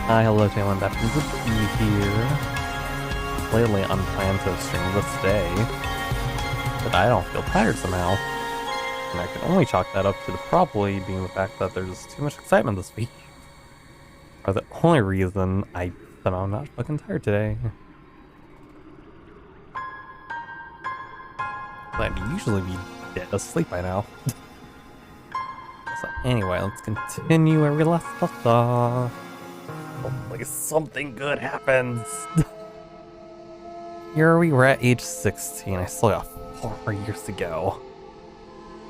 Hi, hello, Taylor. That means to be here. Lately, I'm planning to stream this day, but I don't feel tired somehow. And I can only chalk that up to the probably being the fact that there's too much excitement this week. Or the only reason I somehow am not fucking tired today. I'd usually be dead asleep by now. So anyway, let's continue where we left off. Hopefully something good happens. Here we were at age 16. I still got 4 more years to go.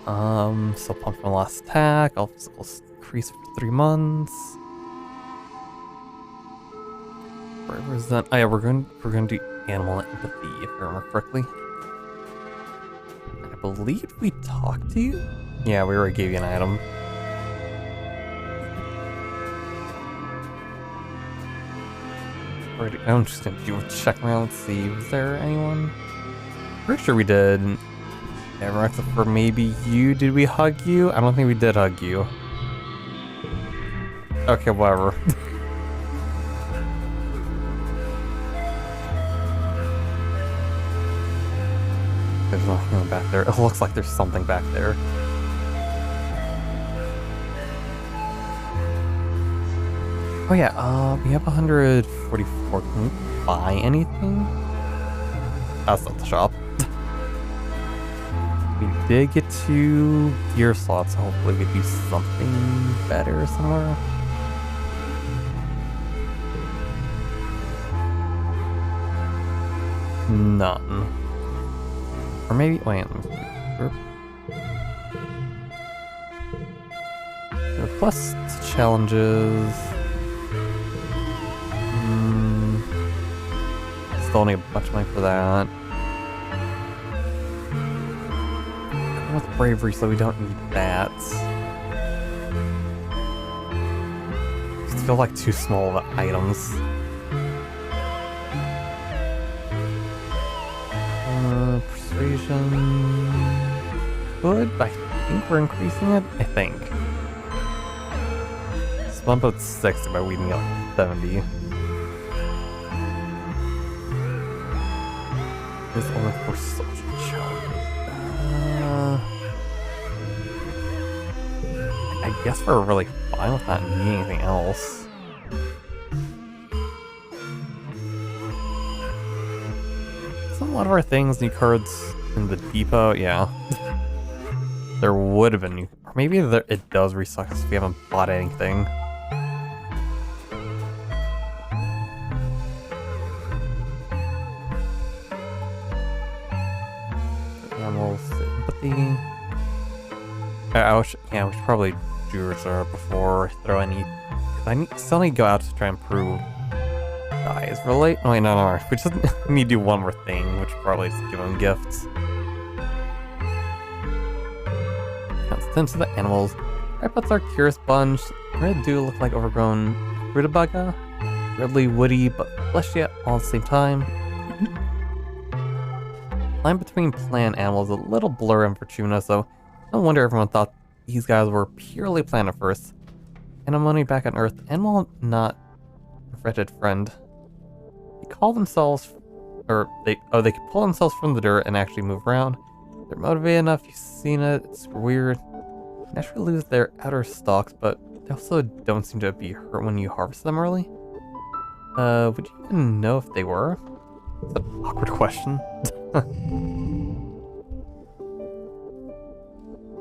So pumped from the last attack. I'll increase for 3 months. Where's that? Oh yeah, we're going to do animal empathy if I remember correctly. I believe we talked to you. Yeah, we already gave you an item. I'm just gonna do a check around. Let's see. Was there anyone? Pretty sure we did. Everyone except for maybe you. Did we hug you? I don't think we did hug you. Okay, whatever. There's nothing back there. It looks like there's something back there. Oh yeah, we have 144. Can we buy anything? That's not the shop. We did get 2 gear slots. Hopefully we do something better somewhere. None. Or maybe, wait, request challenges. Still need a bunch of money for that. With bravery, so we don't need that. Just feel like too small of items. Persuasion. Good, but I think we're increasing it. I think. Let's bump out 60, but we need like 70. This only for social challenges. I guess we're really fine with not needing anything else. So a lot of our things, new cards in the depot, yeah. There would have been new, or maybe it does restock us if we haven't bought anything. We should probably do reserve before I throw any. I still need to go out to try and prove guys relate. Oh, wait, no. We just need to do one more thing, which probably is give them gifts. Tend to the animals. Tripods are curious bunch. Really do look like overgrown rutabaga. Redly woody, but fleshy all at the same time. Line between plant animals is a little blurry and Fortuna, so no wonder everyone thought these guys were purely plant at first. And I'm money back on Earth, animal not a wretched friend. They call themselves, or they can pull themselves from the dirt and actually move around. They're motivated enough, you've seen it, it's weird. They naturally lose their outer stalks, but they also don't seem to be hurt when you harvest them early. Would you even know if they were? That's an awkward question.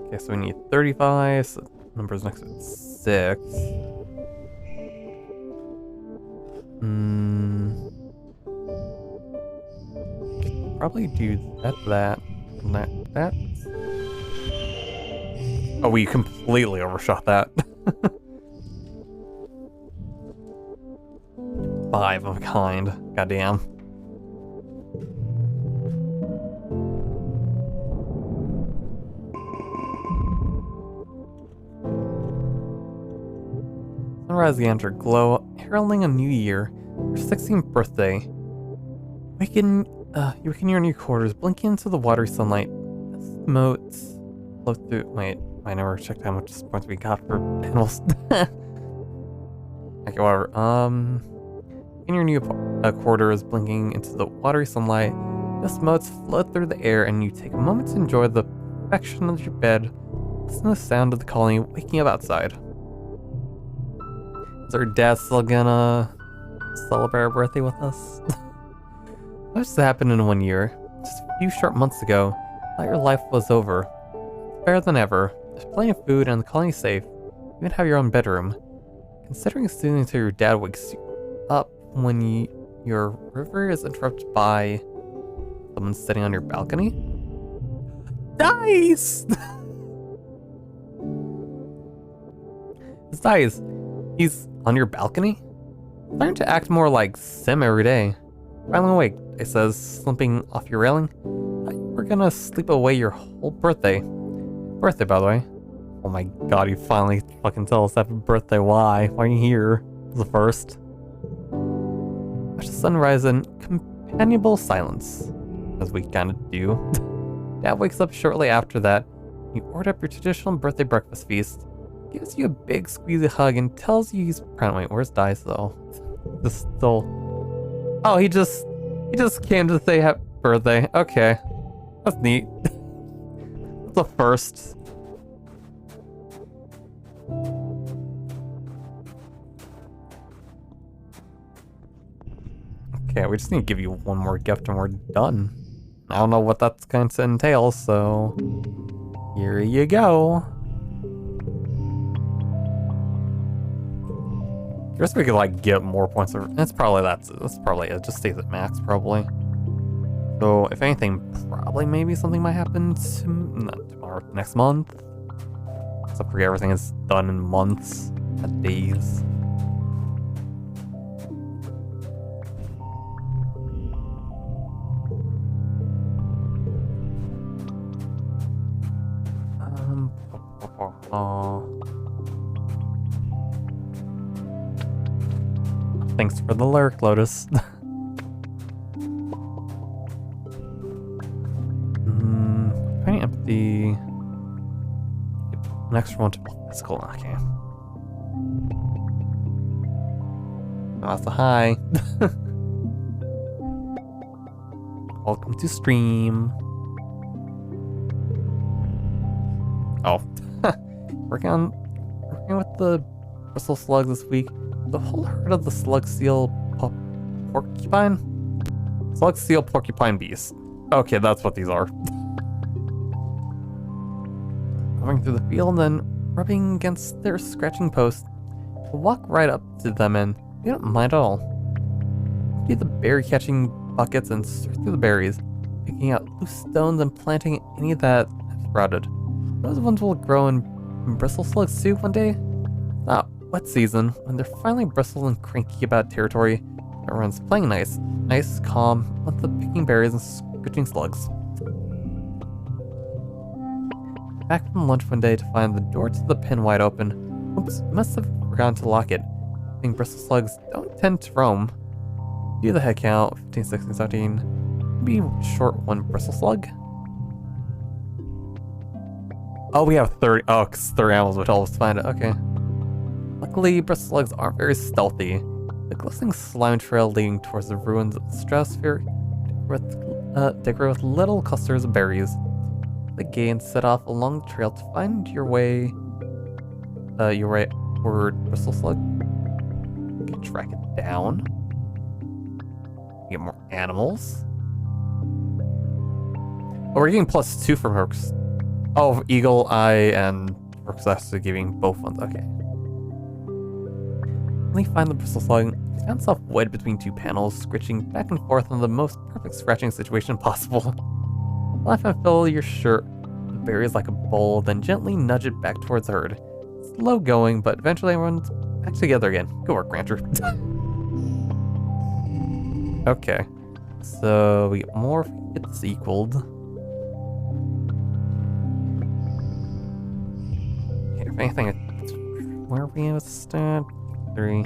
Okay, so we need 35, so the number's next to 6. Probably do that. Oh, we completely overshot that. 5 of a kind. Goddamn. Sunrise the enter glow, heralding a new year. Your 16th birthday. You waken your new quarters, blinking into the watery sunlight. Motes flow through. Wait, I never checked how much points we got for animals. Okay, whatever. In your new quarters, blinking into the watery sunlight, dust motes float through the air, and you take a moment to enjoy the perfection of your bed. Listen to the sound of the colony waking up outside. Is our dad still gonna celebrate our birthday with us? What just happened in 1 year? Just a few short months ago, thought your life was over. Better than ever. There's plenty of food and the colony's safe. You even have your own bedroom. Considering soothing until your dad wakes you up when your river is interrupted by someone sitting on your balcony? Dice! It's Dice. He's on your balcony? Starting to act more like Sim every day. Finally awake, it says, slumping off your railing. Thought you were gonna sleep away your whole birthday. Birthday, by the way. Oh my god, you finally fucking tell us happy birthday. Why? Why are you here? The first. Watch the sunrise in companionable silence. As we kinda do. Dad wakes up shortly after that. You order up your traditional birthday breakfast feast. Gives you a big squeezy hug and tells you he's proud. Wait, where's Dice though? This still. Oh, he just came to say happy birthday. Okay. That's neat. That's a first. Okay, we just need to give you one more gift and we're done. I don't know what that's going to entail, so here you go. I guess we could like get more points. That's probably it. Just stays at max probably. So if anything, probably maybe something might happen not tomorrow, next month. Except for everything is done in months, not days. Thanks for the lyric, Lotus. Pretty empty. An extra one to physical. Okay. Oh, that's a hi. Welcome to stream. Oh, working with the bristle slugs this week. The whole herd of the slug seal porcupine? Slug seal porcupine beast. Okay, that's what these are. Going through the field and then rubbing against their scratching post. We'll walk right up to them and they don't mind at all. Empty the berry catching buckets and sort through the berries, picking out loose stones and planting any that have sprouted. Those ones will grow in bristle slugs too one day. Not wet season, when they're finally bristled and cranky about territory, everyone's playing nice, calm, with the picking berries and scratching slugs. Back from lunch one day to find the door to the pen wide open. Oops, must have forgotten to lock it. I think bristle slugs don't tend to roam. Do the head count, 15, 16, 17. Maybe short one bristle slug. Oh, we have 30. Oh, because 30 animals would help us find it. Okay. Luckily, bristle slugs aren't very stealthy. The glistening slime trail leading towards the ruins of the stratosphere decorated with little clusters of berries. The gate and set off along the trail to find your way toward bristle slug. You can track it down. Get more animals. Oh, we're getting +2 from her. Oh, Eagle Eye and Brooks actually giving both ones. Okay. When you find the bristle slug, he found himself wedged between two panels, scritching back and forth in the most perfect scratching situation possible. Laugh and fill your shirt with berries like a bowl, then gently nudge it back towards the herd. Slow going, but eventually everyone's back together again. Good work, Rancher. Okay. So we get more if we get this equaled. Okay, if anything, where are we at start? 3.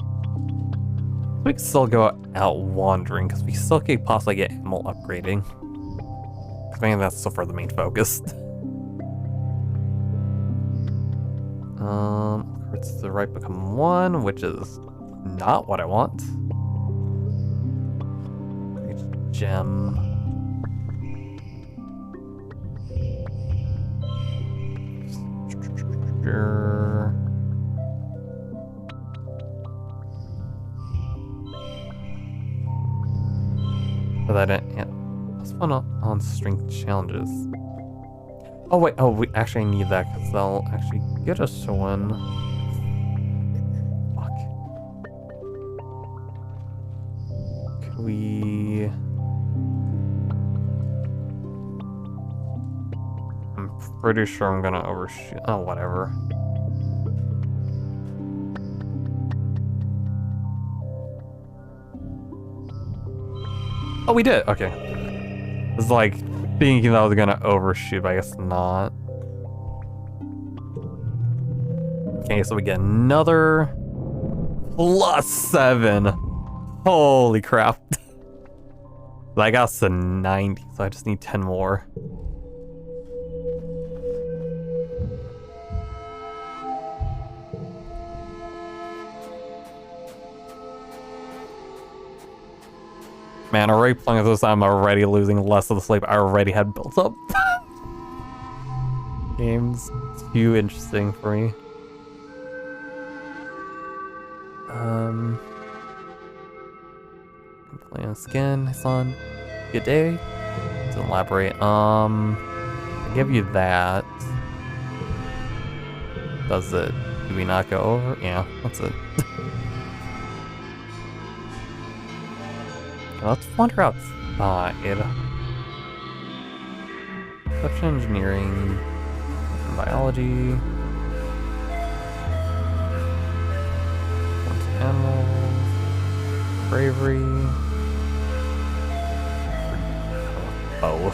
We can still go out wandering because we still could possibly get animal upgrading. I mean, that's so far the main focus. It's the right become 1, which is not what I want. Gem. Sure. But I didn't. Yeah. Let's fun on strength challenges. Oh wait. Oh, we actually need that because they'll actually get us to one. Fuck. Could we? I'm pretty sure I'm gonna overshoot. Oh, whatever. Oh, we did. Okay. It's like thinking that I was gonna overshoot, but I guess not. Okay, so we get another +7. Holy crap. That got us to 90, so I just need 10 more. Man, already playing this, I'm already losing less of the sleep I already had built up. Game's too interesting for me. Playing skin, son. Good day. To elaborate, I give you that. Does it? Do we not go over? Yeah, that's it. Let's wander outside. Perception engineering, biology, animals, bravery. Oh.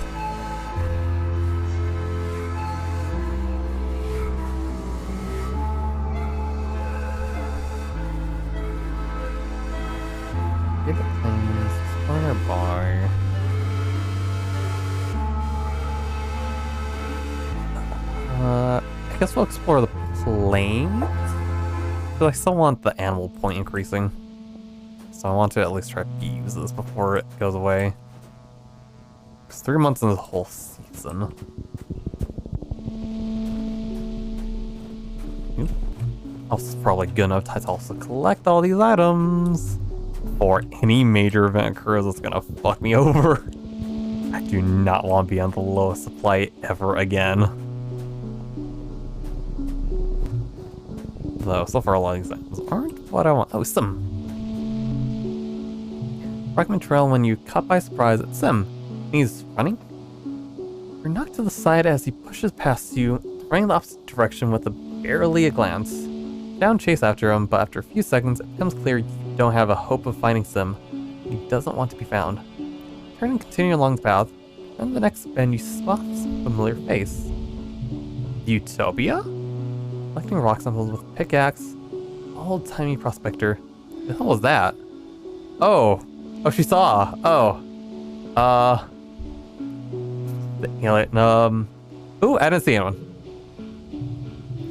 Give it things. Corner bar. I guess we'll explore the plains. But I still want the animal point increasing. So I want to at least try to use this before it goes away. It's 3 months in the whole season. Also, probably good enough to also collect all these items. Or any major event occurs that's gonna fuck me over. I do not want to be on the lowest supply ever again. Though, so far a lot of these items aren't what I want. Oh, Sim. Recommend trail when you caught by surprise at Sim. He's running. You're knocked to the side as he pushes past you, running the opposite direction with barely a glance. Down chase after him, but after a few seconds, it becomes clear you don't have a hope of finding Sim. He doesn't want to be found. Turn and continue along the path, and the next bend you spot a familiar face. Utopia? Collecting rock samples with pickaxe. Old-timey prospector. The hell was that? Oh. Oh, she saw. Oh. The alien. Ooh, I didn't see anyone.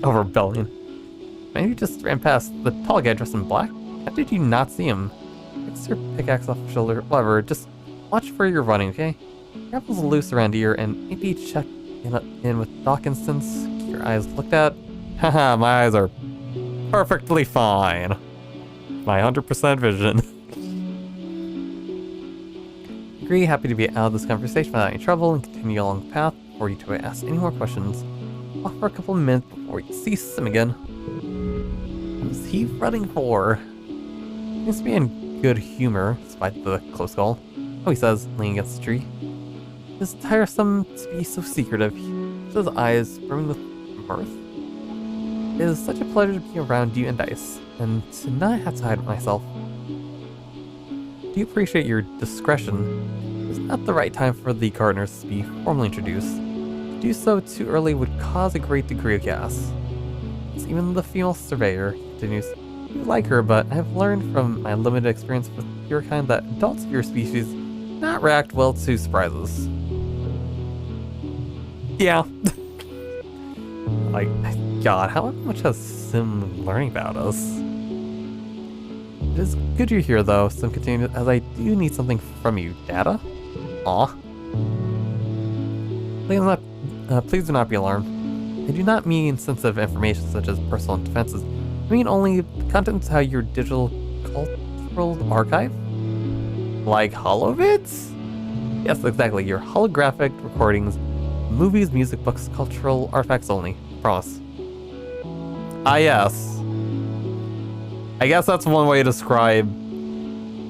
Oh, rebellion. Maybe you just ran past the tall guy dressed in black? How did you not see him? Fix your pickaxe off your shoulder, whatever. Just watch where you're running, okay? Grapple's loose around here, and maybe check in with Doc instance. Keep your eyes looked at. Haha, my eyes are perfectly fine. My 100% vision. Agree, happy to be out of this conversation without any trouble and continue along the path before you two ask any more questions. Walk for a couple of minutes before you see Sim again. What is he running for? He seems to be in good humor, despite the close call. Oh, he says, leaning against the tree. It's tiresome to be so secretive. His eyes brimming with mirth. It is such a pleasure to be around you and Dice, and to not have to hide myself. Do you appreciate your discretion? It's not the right time for the gardeners to be formally introduced. To do so too early would cause a great degree of chaos. It's even the female surveyor continues. You like her, but I have learned from my limited experience with your kind that adults of your species not react well to surprises. Yeah. Like, God, how much has Sim learning about us? It is good you're here, though. Some continue, as I do need something from you. Data? Aw. Please do not be alarmed. I do not mean sensitive information such as personal defenses. I mean only the contents of your digital cultural archive? Like holovids? Yes, exactly. Your holographic recordings, movies, music, books, cultural artifacts only. Promise. Ah, yes. I guess that's one way to describe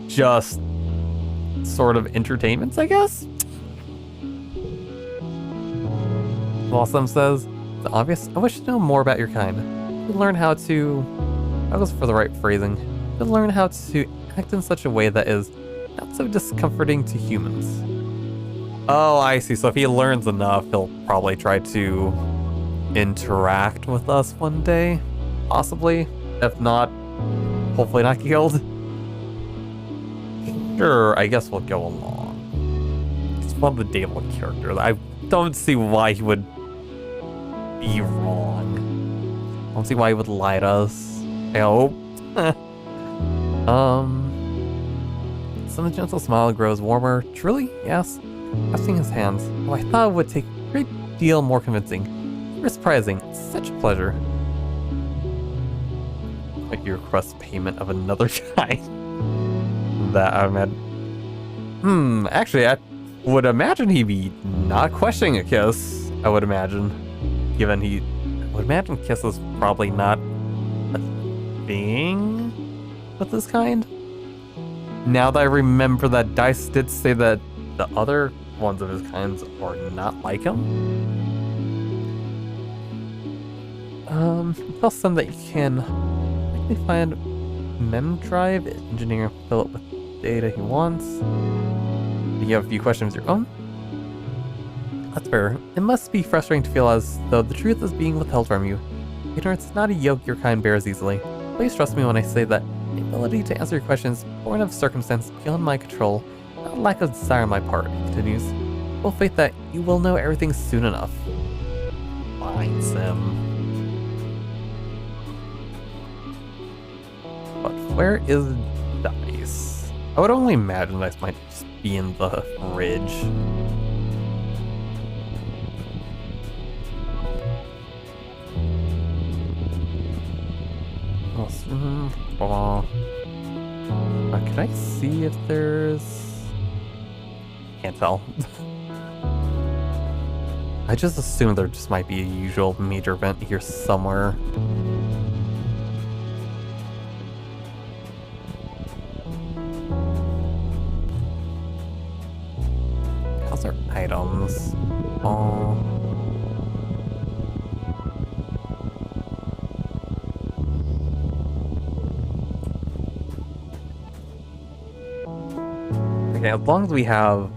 just sort of entertainments, I guess? Blossom says, "It's obvious. I wish to know more about your kind. To learn how to... That was for the right phrasing. To learn how to act in such a way that is not so discomforting to humans." Oh, I see. So if he learns enough, he'll probably try to interact with us one day. Possibly. If not, hopefully not killed. Sure, I guess we'll go along. He's one of the Dable characters. I don't see why he would be wrong. I don't see why he would lie to us. I hope. Some gentle smile grows warmer. Truly? Yes. Pressing his hands. Oh, I thought it would take a great deal more convincing. You're surprising. It's such a pleasure. But you request payment of another kind. That I'm at. Actually, I would imagine he'd be not questioning a kiss. I would imagine. Given I would imagine kiss is probably not a thing with this kind. Now that I remember that Dice did say that the other ones of his kinds are not like him. Tells them that you can likely find mem drive, engineer, fill it with data he wants. Do you have a few questions of your own? That's fair. It must be frustrating to feel as though the truth is being withheld from you. Ignorance is not a yoke your kind bears easily. Please trust me when I say that the ability to answer your questions is born of circumstance beyond my control, not lack of desire on my part, he continues. Full faith that you will know everything soon enough. Fine, Sim. But where is Dice? I would only imagine Dice might just be in the fridge. Can I see if there's... Can't tell. I just assume there just might be a usual major event here somewhere. How's our items? Okay, as long as we have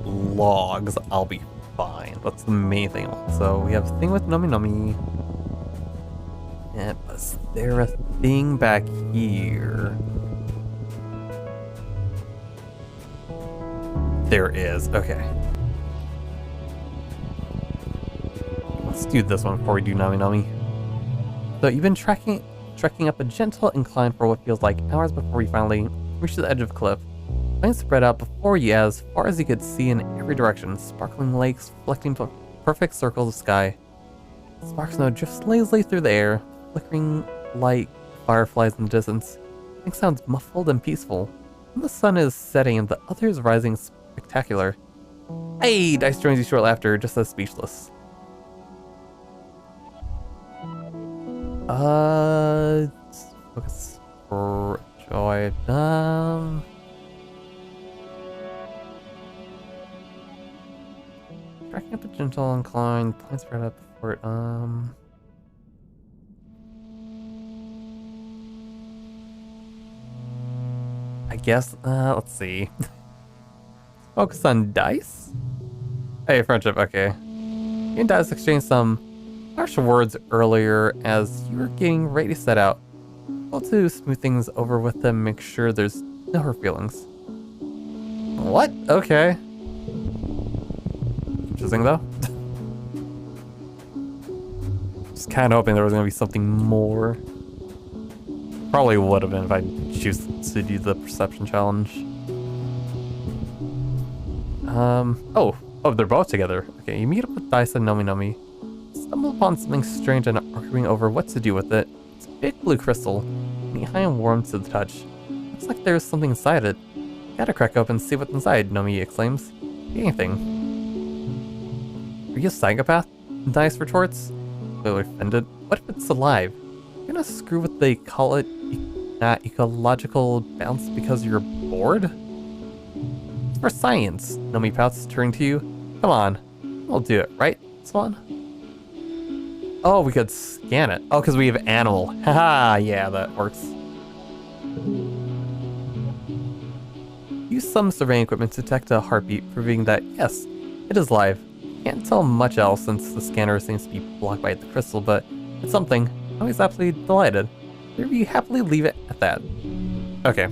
logs, I'll be fine. That's the main thing. So we have a thing with Nomi Nomi. And was there a thing back here? There is. Okay. Let's do this one before we do Nomi Nomi. So you've been trekking up a gentle incline for what feels like hours before you finally reach the edge of the cliff. Plains spread out before you as far as you could see in every direction, sparkling lakes reflecting perfect circles of sky. Spark snow drifts lazily through the air, flickering light fireflies in the distance. Everything sounds muffled and peaceful. When the sun is setting and the other is rising spectacular. Hey! Dice joins you shortly after, just as speechless. Focus for joy. Tracking up a gentle incline, plains spread out before it, I guess, let's see. Focus on Dice? Hey, friendship, okay. You and Dice exchanged some harsh words earlier as you were getting ready to set out. Well, to smooth things over with them, make sure there's no hurt feelings. What? Okay. Interesting though. Just kind of hoping there was going to be something more. probably would have been if I choose to do the perception challenge. Oh, they're both together. Okay, you meet up with Dice and Nomi Nomi. Stumble upon something strange and arguing over what to do with it. It's a big blue crystal, knee high and warm to the touch. Looks like there's something inside it. Gotta crack open and see what's inside, Nomi exclaims. Anything. Are you a psychopath? Dice retorts. Clearly offended. What if it's alive? You're gonna screw with the ecological balance because you're bored? It's for science, Nomi pouts, turning to you. Come on, we'll do it, right, Swan? Oh, we could scan it. Oh, because we have animal. Haha, yeah, that works. Use some surveying equipment to detect a heartbeat, proving that, yes, it is live. Can't tell much else since the scanner seems to be blocked by the crystal, but it's something. I'm always absolutely delighted. Maybe you happily leave it at that. Okay.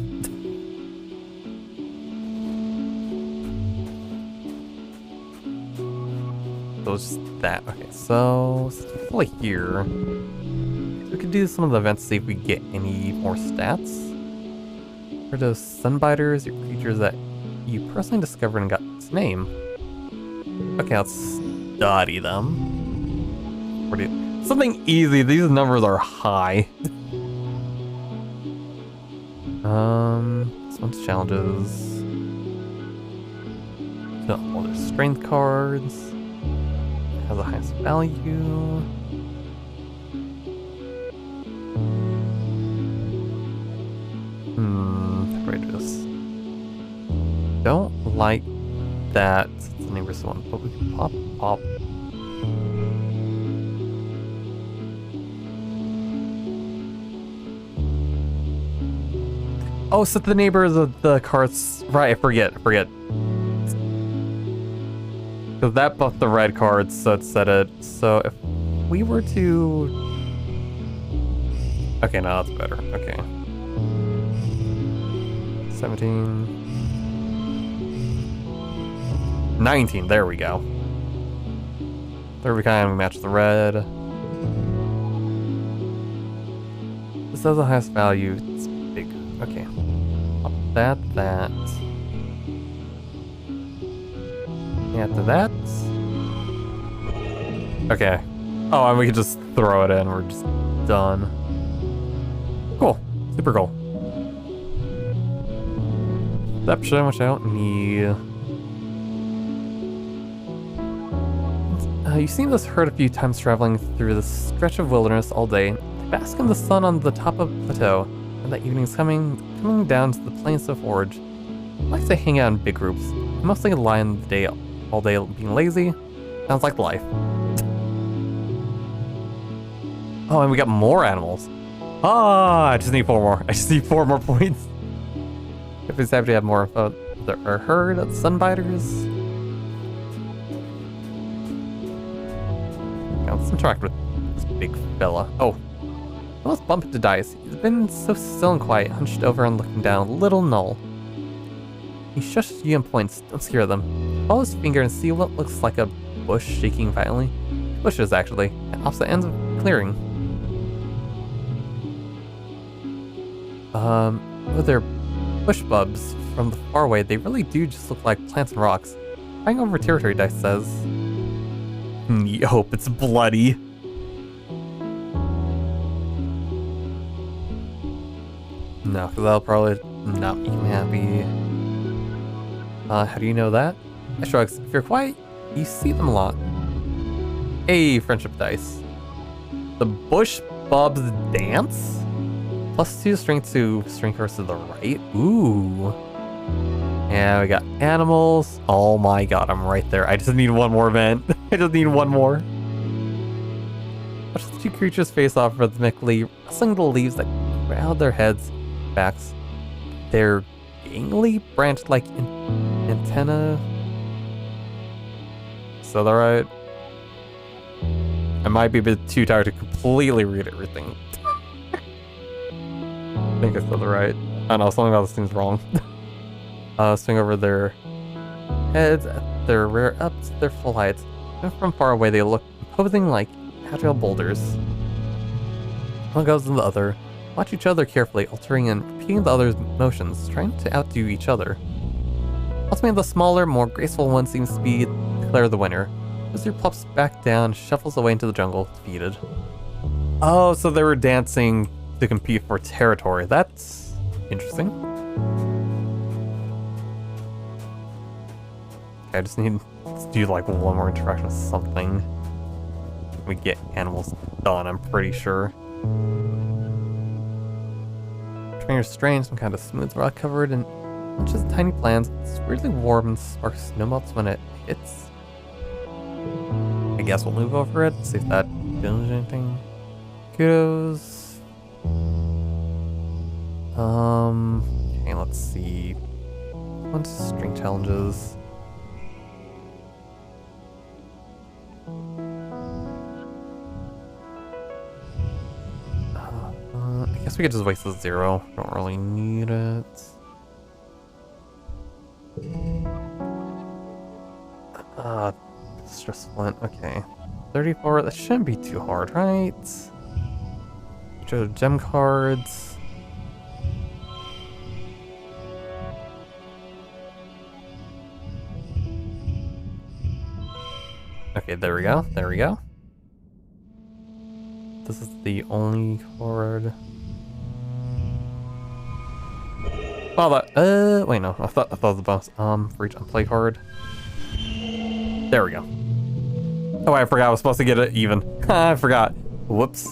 So it's just that. Okay, so hopefully here. We could do some of the events to see if we get any more stats. For those sunbiters, your creatures that you personally discovered and got its name. Okay, let's study them. Something easy. These numbers are high. This one's challenges. No, well, there's strength cards. Has the highest value. How do I do this? Don't like that. It's the neighbor's one, but we can pop. Oh, so the neighbors of the cards. Right, I forget. Because that buffed the red cards, so it said it. So if we were to... Okay, now that's better. Okay. 17... 19, there we go. There we kind of match the red. This has the highest value. It's big. Okay. Up that. After that. Okay. Oh, and we can just throw it in. We're just done. Cool. Super cool. Perception, which I don't need. You've seen this herd a few times traveling through this stretch of wilderness all day. They bask in the sun on the top of the plateau, and that evening's coming down to the plains to forage. I like to hang out in big groups. I mostly lie in the day all day being lazy. Sounds like life. Oh, and we got more animals. Ah, I just need 4 more. I just need 4 more points. If we have to have more info, there are a herd of sunbiters. Now let's interact with this big fella. Oh, I almost bumped into Dice. He's been so still and quiet, hunched over and looking down. Little Null. He shushes you and points. Don't scare them. Follow his finger and see what looks like a bush shaking violently. Bushes, actually, at opposite ends of the clearing. With their bush bubs from the far away, they really do just look like plants and rocks. Flying over territory, Dice says. You hope it's bloody. No, because that'll probably not make him happy. How do you know that? I shrugs. If you're quiet, you see them a lot. Hey, friendship dice. The bush bubs dance? +2 strength to strength curse to the right. Ooh. Yeah, we got animals. Oh my god, I'm right there. I just need one more event. I just need one more. Watch the 2 creatures face off rhythmically, rustling the leaves that crowd their heads, backs. They're gangly, branched like antenna. Is that alright? I might be a bit too tired to completely read everything. I think I said it right. I don't know, something about this seems wrong. Swing over their heads at their rear up to their full heights. And from far away they look imposing like agile boulders. One goes to the other. watch each other carefully, altering and repeating the other's motions, trying to outdo each other. Ultimately, the smaller, more graceful one seems to be declared the winner. Wizard plops back down, shuffles away into the jungle, defeated. Oh, so they were dancing to compete for territory. That's interesting. Okay, I just need to do like one more interaction with something. We get animals done, I'm pretty sure. Trainer's strange, some kind of smooth rock covered in bunches of tiny plants. It's weirdly warm and sparks snowmelts when it hits. I guess we'll move over it, see if that does anything. Kudos. Okay, let's see. Bunch of string challenges. I guess we could just waste the 0. Don't really need it. Stress flint. Okay. 34. That shouldn't be too hard, right? Gem cards. Okay, there we go. There we go. This is the only card. Wow, that, wait, no, I thought it was the bonus. For each unplay card. There we go. Oh, I forgot I was supposed to get it even. I forgot. Whoops.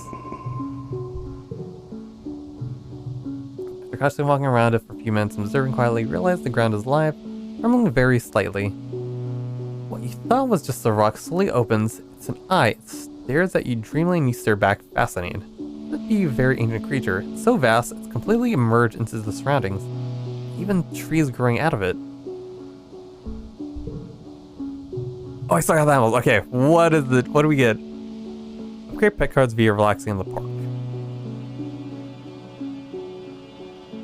After cautiously walking around it for a few minutes and observing quietly, realized the ground is live, trembling very slightly. What you thought was just a rock slowly opens. It's an eye. It stares at you dreamily and you stare back, fascinated. It could be a very ancient creature. It's so vast, it's completely immersed into the surroundings. Even trees growing out of it. Oh, I still got that one. Okay, what is it? What do we get? Upgrade pet cards via relaxing in the park.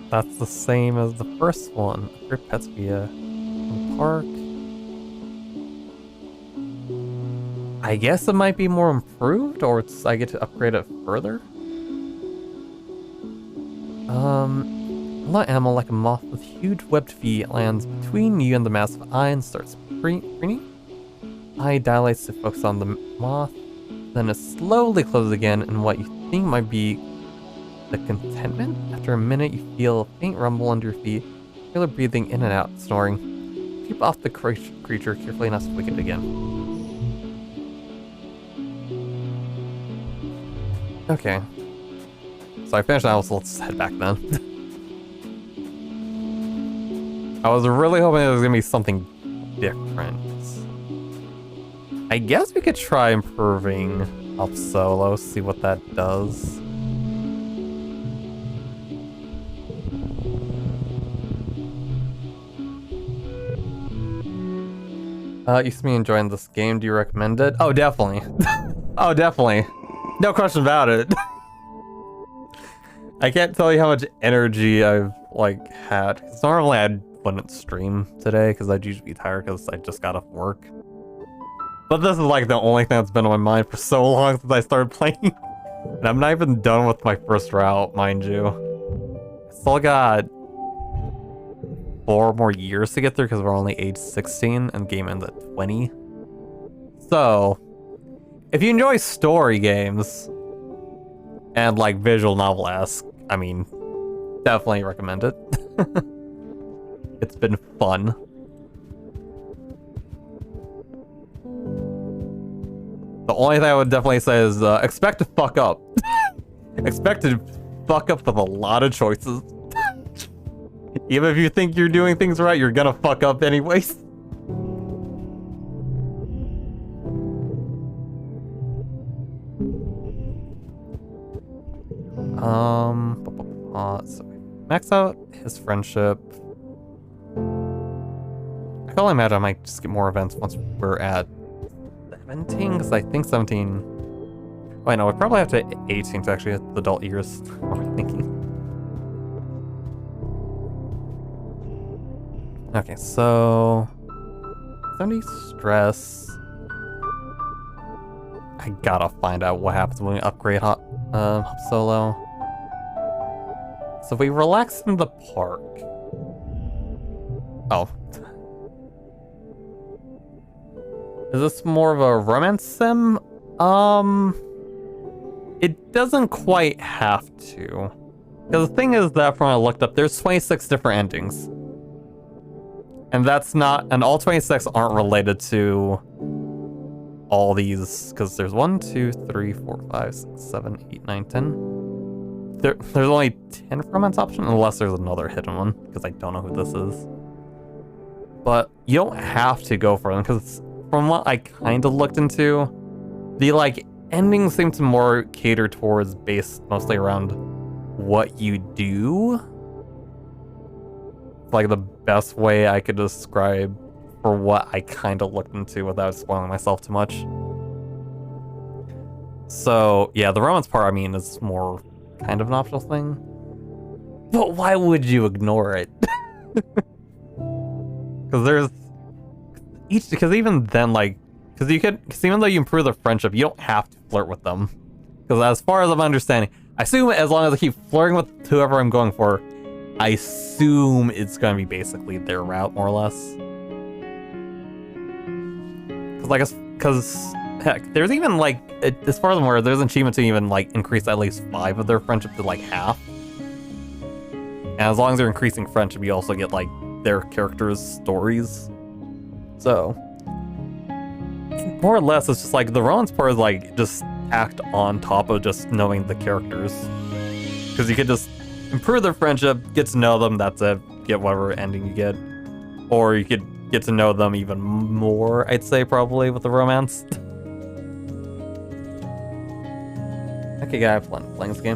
That's the same as the first one. Upgrade pets via the park. I guess it might be more improved, or it's, I get to upgrade it further. A lot animal like a moth with huge webbed feet lands between you and the massive eye and starts preening. Eye dilates to focus on the moth, then it slowly closes again in what you think might be the contentment. After a minute, you feel a faint rumble under your feet, feel it breathing in and out, snoring. Keep off the creature carefully not to flick it again. Okay. So I finished that, so let's head back then. I was really hoping it was gonna be something different. I guess we could try improving up solo, see what that does. You see me enjoying this game, do you recommend it? Oh, definitely. Oh, definitely. No question about it. I can't tell you how much energy I've, like, had. 'Cause normally I wouldn't stream today, because I'd usually be tired because I just got off work. But this is, like, the only thing that's been on my mind for so long since I started playing. And I'm not even done with my first route, mind you. I still got 4 more years to get through, because we're only age 16, and the game ends at 20. So, if you enjoy story games, and, like, visual novel-esque, I mean, definitely recommend it. It's been fun. The only thing I would definitely say is, expect to fuck up. Expect to fuck up with a lot of choices. Even if you think you're doing things right, you're gonna fuck up anyways. So max out his friendship. I can only imagine I might just get more events once we're at 17, because I think 17... Wait, no, we probably have to 18 to actually hit the adult years. What am I thinking? Okay, so... 70 stress. I gotta find out what happens when we upgrade Hop Solo. So we relax in the park. Oh. Is this more of a romance sim? It doesn't quite have to. Because the thing is that from what I looked up, there's 26 different endings. And that's not, and all 26 aren't related to all these, because there's 1, 2, 3, 4, 5, 6, 7, 8, 9, 10. There's only 10 romance options, unless there's another hidden one, because I don't know who this is. But you don't have to go for them, because from what I kind of looked into, the like endings seem to more cater towards based mostly around what you do. Like the best way I could describe for what I kind of looked into without spoiling myself too much. So yeah, the romance part, I mean, is more kind of an optional thing. But why would you ignore it? Because there's because even then, like, because even though you improve the friendship, you don't have to flirt with them. Because as far as I'm understanding, I assume as long as I keep flirting with whoever I'm going for, I assume it's gonna be basically their route, more or less. Because heck, there's even like, as far as I'm aware, there's an achievement to even like increase at least 5 of their friendship to like half. And as long as they're increasing friendship, you also get like their characters' stories. So, more or less, it's just like the romance part is like just act on top of just knowing the characters. Because you could just improve their friendship, get to know them, that's it, get whatever ending you get. Or you could get to know them even more, I'd say, probably, with the romance. Okay, guy, playing this game.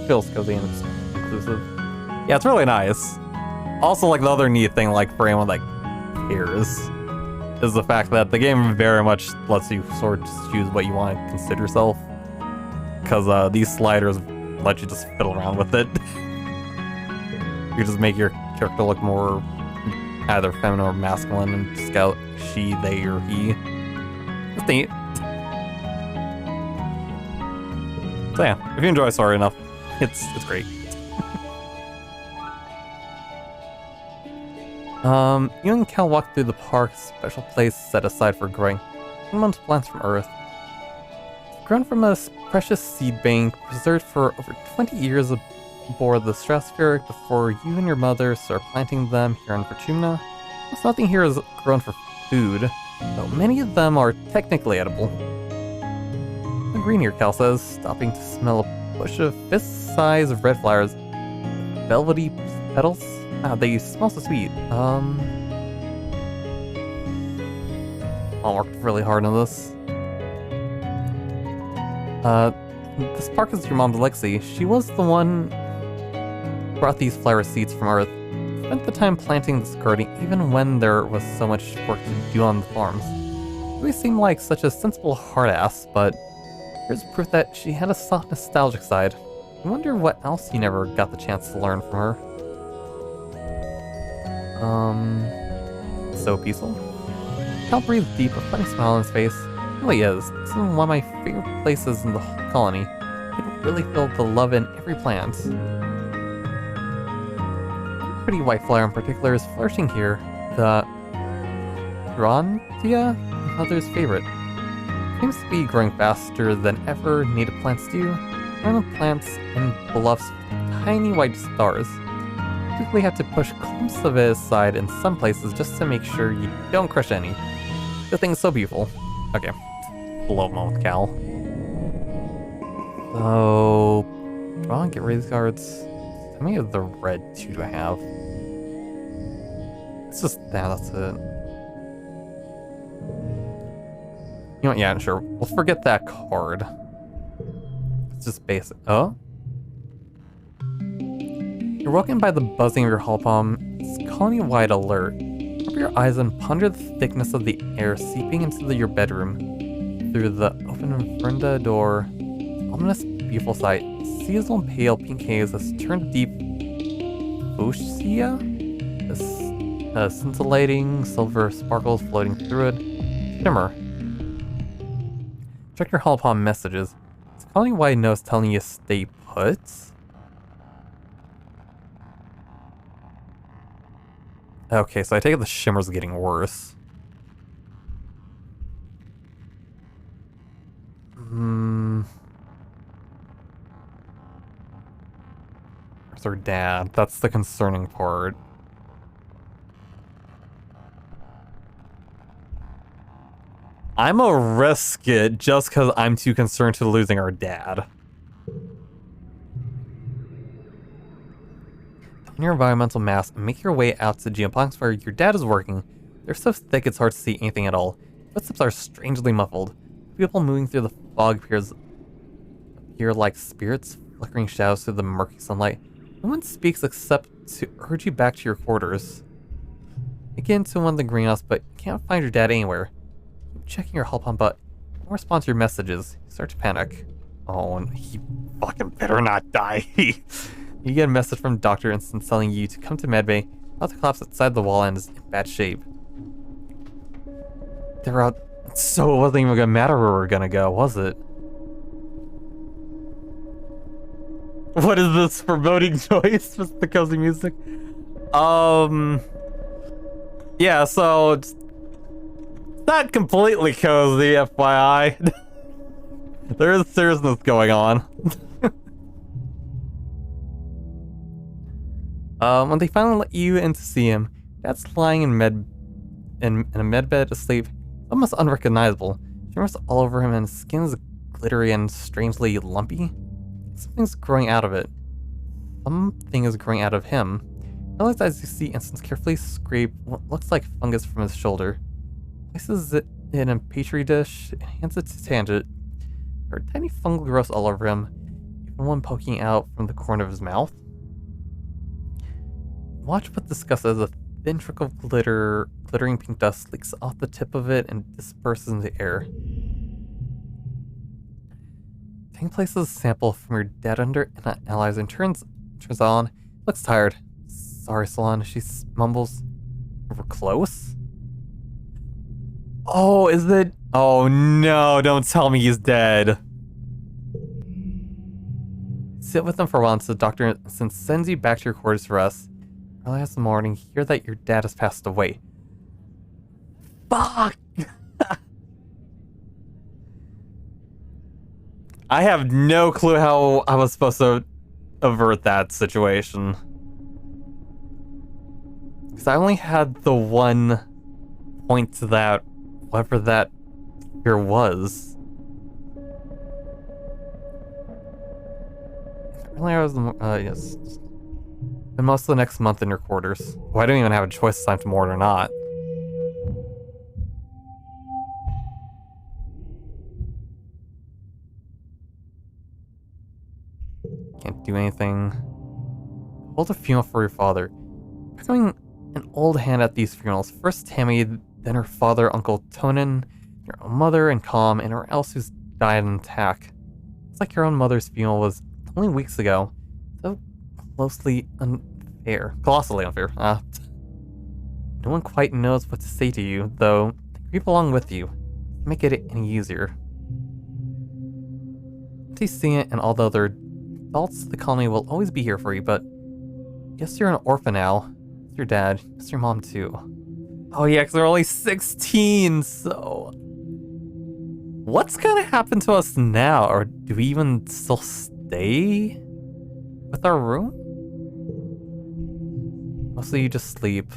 Feels cozy and it's inclusive. Yeah, it's really nice. Also, like, the other neat thing, like, for anyone that cares, is the fact that the game very much lets you sort of just choose what you want to consider yourself. Because these sliders let you just fiddle around with it. You just make your character look more either feminine or masculine and scout she, they, or he. It's neat. So yeah, if you enjoy Sorry Enough, it's great. You and Cal walk through the park, a special place set aside for growing months plants from Earth. Grown from a precious seed bank, preserved for over 20 years aboard the stratosphere before you and your mother start planting them here in Fortuna. Almost nothing here is grown for food, though many of them are technically edible. The green here, Cal says, stopping to smell a bush of fist-sized red flowers. Velvety petals? They smell so sweet. I worked really hard on this. This park is your mom's legacy. She was the one who brought these flower seeds from Earth. Spent the time planting this garden even when there was so much work to do on the farms. She always seemed like such a sensible hard-ass, but here's proof that she had a soft, nostalgic side. I wonder what else you never got the chance to learn from her. So peaceful. Cal breathed deep, a funny smile on his face. It really is. This is one of my favorite places in the whole colony. You can really feel the love in every plant. One pretty white flower in particular is flourishing here. The Grantia, mother's favorite. Seems to be growing faster than ever native plants do. Normal plants and bluffs with tiny white stars. Typically have to push clumps of it aside in some places just to make sure you don't crush any. The thing is so beautiful. Okay, blow them with Cal. So, draw and get rid of these cards. How many of the red 2 do I have? It's just that's it. You know what, yeah, sure. We'll forget that card. It's just basic. Oh? You're woken by the buzzing of your hull palm. It's colony-wide alert. Open your eyes and ponder the thickness of the air seeping into your bedroom. Through the open veranda door, ominous, beautiful sight. Seasonal pale pink haze has turned deep fuchsia? Scintillating silver sparkles floating through it. Shimmer. Check your hull palm messages. It's colony-wide notes telling you stay put. Okay, so I take it the shimmer's getting worse. Where's her dad? That's the concerning part. I'ma risk it just because I'm too concerned to losing our dad. On your environmental mask, make your way out to the geoplanks where your dad is working. They're so thick it's hard to see anything at all. Footsteps are strangely muffled. People moving through the fog appear like spirits, flickering shadows through the murky sunlight. No one speaks except to urge you back to your quarters. You get into one of the greenhouses, but you can't find your dad anywhere. Keep checking your hull pump, but no response to your messages. You start to panic. Oh, and he fucking better not die. You get a message from Dr. Instant telling you to come to medbay, about to collapse outside the wall and is in bad shape. They're out, so it wasn't even gonna matter where we're gonna go, was it? What is this foreboding noise with the cozy music? Yeah, so it's not completely cozy, FYI. There is seriousness going on. When they finally let you in to see him, Dad's lying in a med bed asleep, almost unrecognizable. Shimmers all over him and his skin is glittery and strangely lumpy. Something's growing out of it. Something is growing out of him. Realize as you see Instance carefully scrape what looks like fungus from his shoulder. Places it in a petri dish and hands it to Tangent. There are tiny fungal growths all over him, even one poking out from the corner of his mouth. Watch what disgusts as a thin trickle of glittering pink dust leaks off the tip of it and disperses in the air. Tang places a sample from your dad under an analyzer and turns on. Looks tired. Sorry, Salon. She mumbles. We're close? Oh, is it? Oh no, don't tell me he's dead. Sit with him for a while until the doctor sends you back to your quarters for rest. Early as the morning, hear that your dad has passed away. Fuck! I have no clue how I was supposed to avert that situation. Because I only had the one point to that, whatever that here was. Early hours of the yes. And most of the next month in your quarters. Well, I don't even have a choice this time to mourn or not. Can't do anything. Hold a funeral for your father. Becoming an old hand at these funerals. First Tammy, then her father, Uncle Tonin, your own mother, and Calm, and everyone else who's died in an attack. It's like your own mother's funeral was only weeks ago. So closely colossally unfair. No one quite knows what to say to you, though they creep along with you. Make it any easier. They see it, and although they're adults, the colony will always be here for you, but guess you're an orphan now. It's your dad. It's your mom, too. Oh yeah, because they're only 16, so... What's gonna happen to us now? Or do we even still stay with our room? Mostly you just sleep.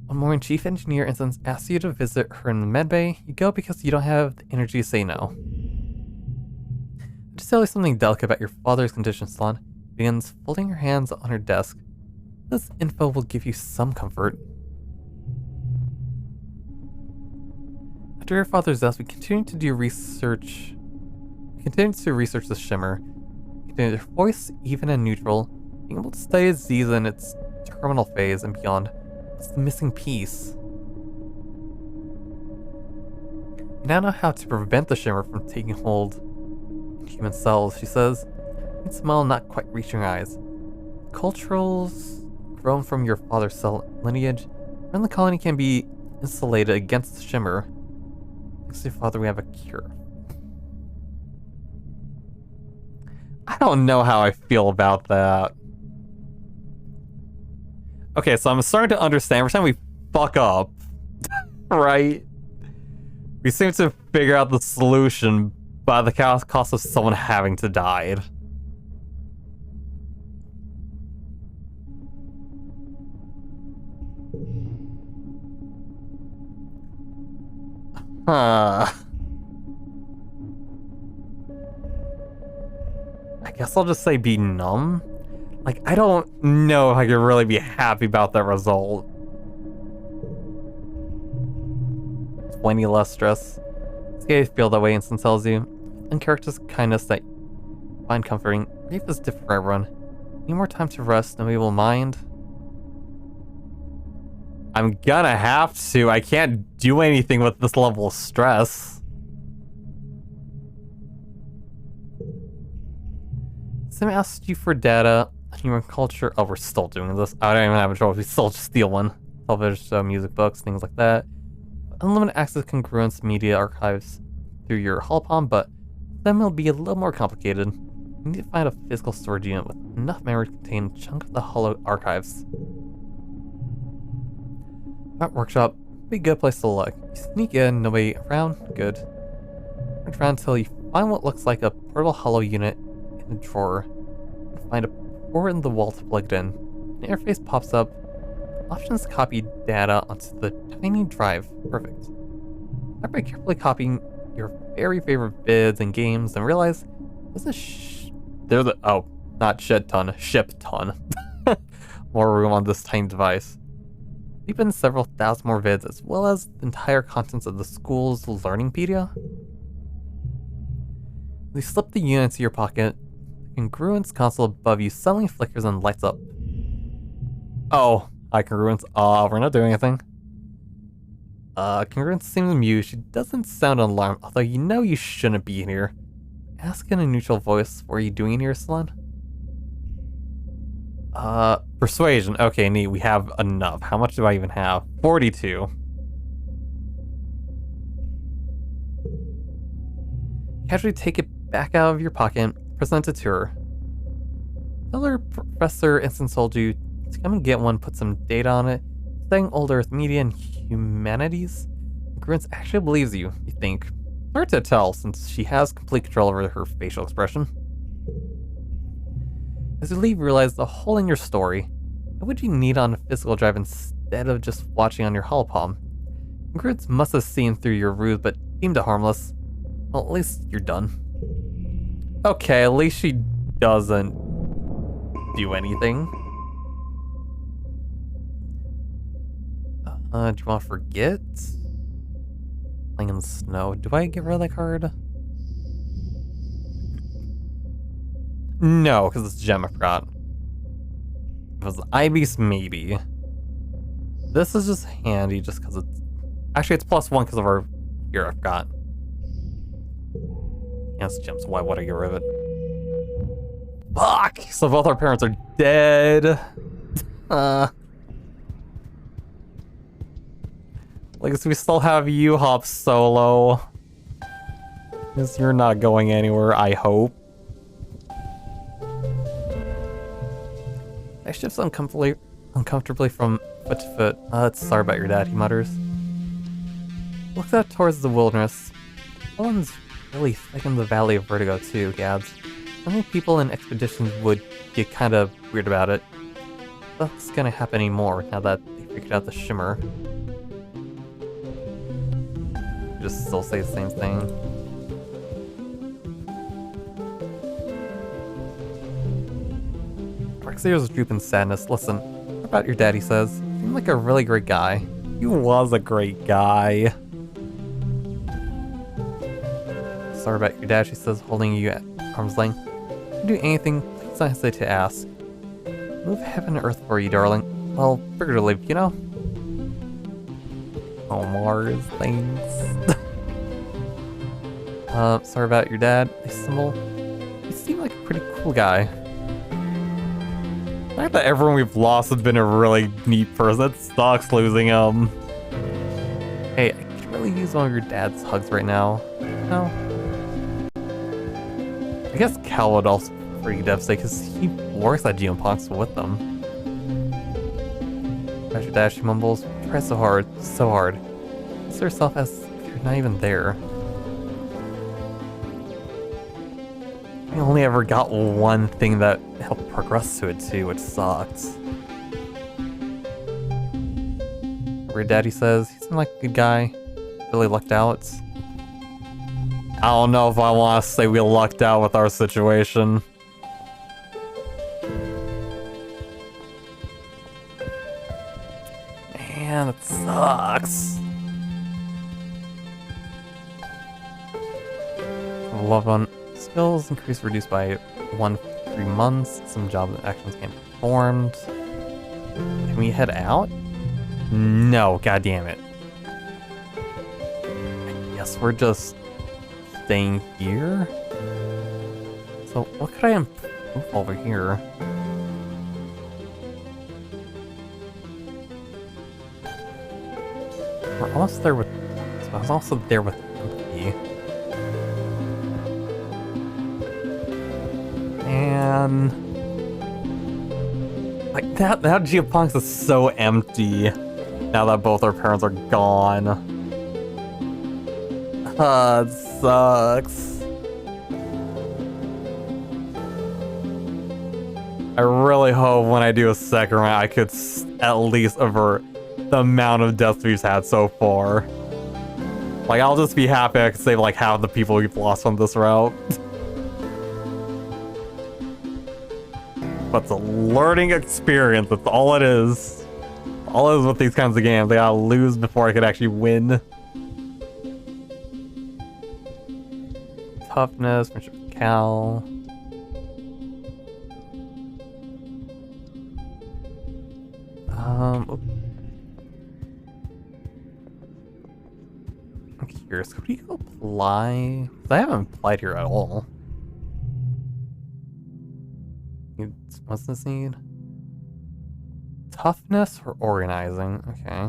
One morning, Chief Engineer Instance asks you to visit her in the medbay. You go because you don't have the energy to say no. Just tell you something delicate about your father's condition, Salon. Begins folding her hands on her desk. This info will give you some comfort. After your father's death, we continue to do research. We continue to research the shimmer. Continue their voice, even and neutral, being able to study a disease in its terminal phase and beyond. It's the missing piece. We now know how to prevent the shimmer from taking hold in human cells, she says. You smile, not quite reaching her eyes. Culturals grown from your father's cell lineage around the colony can be insulated against the shimmer. Thanks to your father, we have a cure. I don't know how I feel about that. Okay, so I'm starting to understand. Every time we fuck up, right? We seem to figure out the solution by the cost of someone having to die. Huh. I guess I'll just say be numb. Like, I don't know if I could really be happy about that result. 20 less stress. This guy feel that way instant tells you. And character's kindness that you find comforting. Grief is different for everyone. Need more time to rest, nobody will mind. I'm gonna have to. I can't do anything with this level of stress. Sim asked you for data on human culture. Oh, we're still doing this. I don't even have a choice. We still just steal one. Television, music, books, things like that. Unlimited access congruence media archives through your holopalm, but then it'll be a little more complicated. You need to find a physical storage unit with enough memory to contain a chunk of the holo archives. Art workshop, be a good place to look. You sneak in, nobody around, good. Search around until you find what looks like a portable holo unit in a drawer. You find a port in the wall to plug it in. An interface pops up. Options to copy data onto the tiny drive. Perfect. Start by carefully copying your very favorite vids and games and realize there's a oh, not shit ton, ship ton. More room on this tiny device. Leap in several thousand more vids as well as the entire contents of the school's learningpedia. You slip the unit into your pocket. The congruence console above you suddenly flickers and lights up. Oh. Hi, Congruence. We're not doing anything. Congruence seems amused. She doesn't sound alarmed, although you know you shouldn't be in here. Ask in a neutral voice, what are you doing in here, Salon? Persuasion. Okay, neat. We have enough. How much do I even have? 42. Casually take it back out of your pocket, present it to her. Tell her Professor Instant told you to come and get one, put some data on it, studying old Earth media and humanities. Congruence actually believes you think. Hard to tell, since she has complete control over her facial expression. As you leave, you realize the hole in your story. What would you need on a physical drive instead of just watching on your holopalm? Congruence must have seen through your ruse, but deemed it harmless. Well, at least you're done. Okay, at least she doesn't do anything. Do you want to forget? Playing in the snow. Do I get rid of that card? No, because it's gem I forgot. If it was Ibis, maybe. This is just handy just because it's... Actually, it's +1 because of our... Here, I forgot. Yeah, it's gems. Why would I get rid of it? Fuck! So both our parents are dead. Like, so we still have you hop solo. Because you're not going anywhere, I hope. I shifts uncomfortably from foot to foot. Sorry about your dad, he mutters. Looks out towards the wilderness. Someone's really thick in the Valley of Vertigo too, he adds. I think people in expeditions would get kind of weird about it. That's gonna happen anymore now that they figured out the shimmer. Just still say the same thing. Dark's ears droop in sadness. Listen, what about your dad, he says? You seem like a really great guy. He was a great guy. Sorry about your dad, she says, holding you at arm's length. If you do anything, please don't hesitate to ask. Move heaven and earth for you, darling. Well, figuratively, you know? Oh, Mars, thanks. Sorry about your dad. They seem like a pretty cool guy. The fact that everyone we've lost has been a really neat person. That sucks losing him. Hey, I could really use one of your dad's hugs right now. No? I guess Cal would also be pretty devastated because he works at Geopunks with them. Dashy Dash, she mumbles. Try so hard, so hard. See herself as you're not even there. I only ever got one thing that helped progress to it too, which sucks. Where Daddy says he seemed like a good guy. Really lucked out. I don't know if I want to say we lucked out with our situation. Man, it sucks. Love on skills increased, reduced by 1 for 3 months. Some jobs and actions can't be performed. Can we head out? No, god damn it. I guess we're just staying here? So what could I improve over here? We're almost there with... So I was also there with empathy. And... like, that Geopunks is so empty now that both our parents are gone. It sucks. I really hope when I do a second round I could at least avert the amount of deaths we've had so far. Like, I'll just be happy I could save like half the people we've lost on this route. But it's a learning experience, that's all it is. All it is with these kinds of games, I gotta lose before I could actually win. Toughness, friendship with Cal. I'm curious, could we apply? I haven't applied here at all. What's this need? Toughness or organizing? Okay.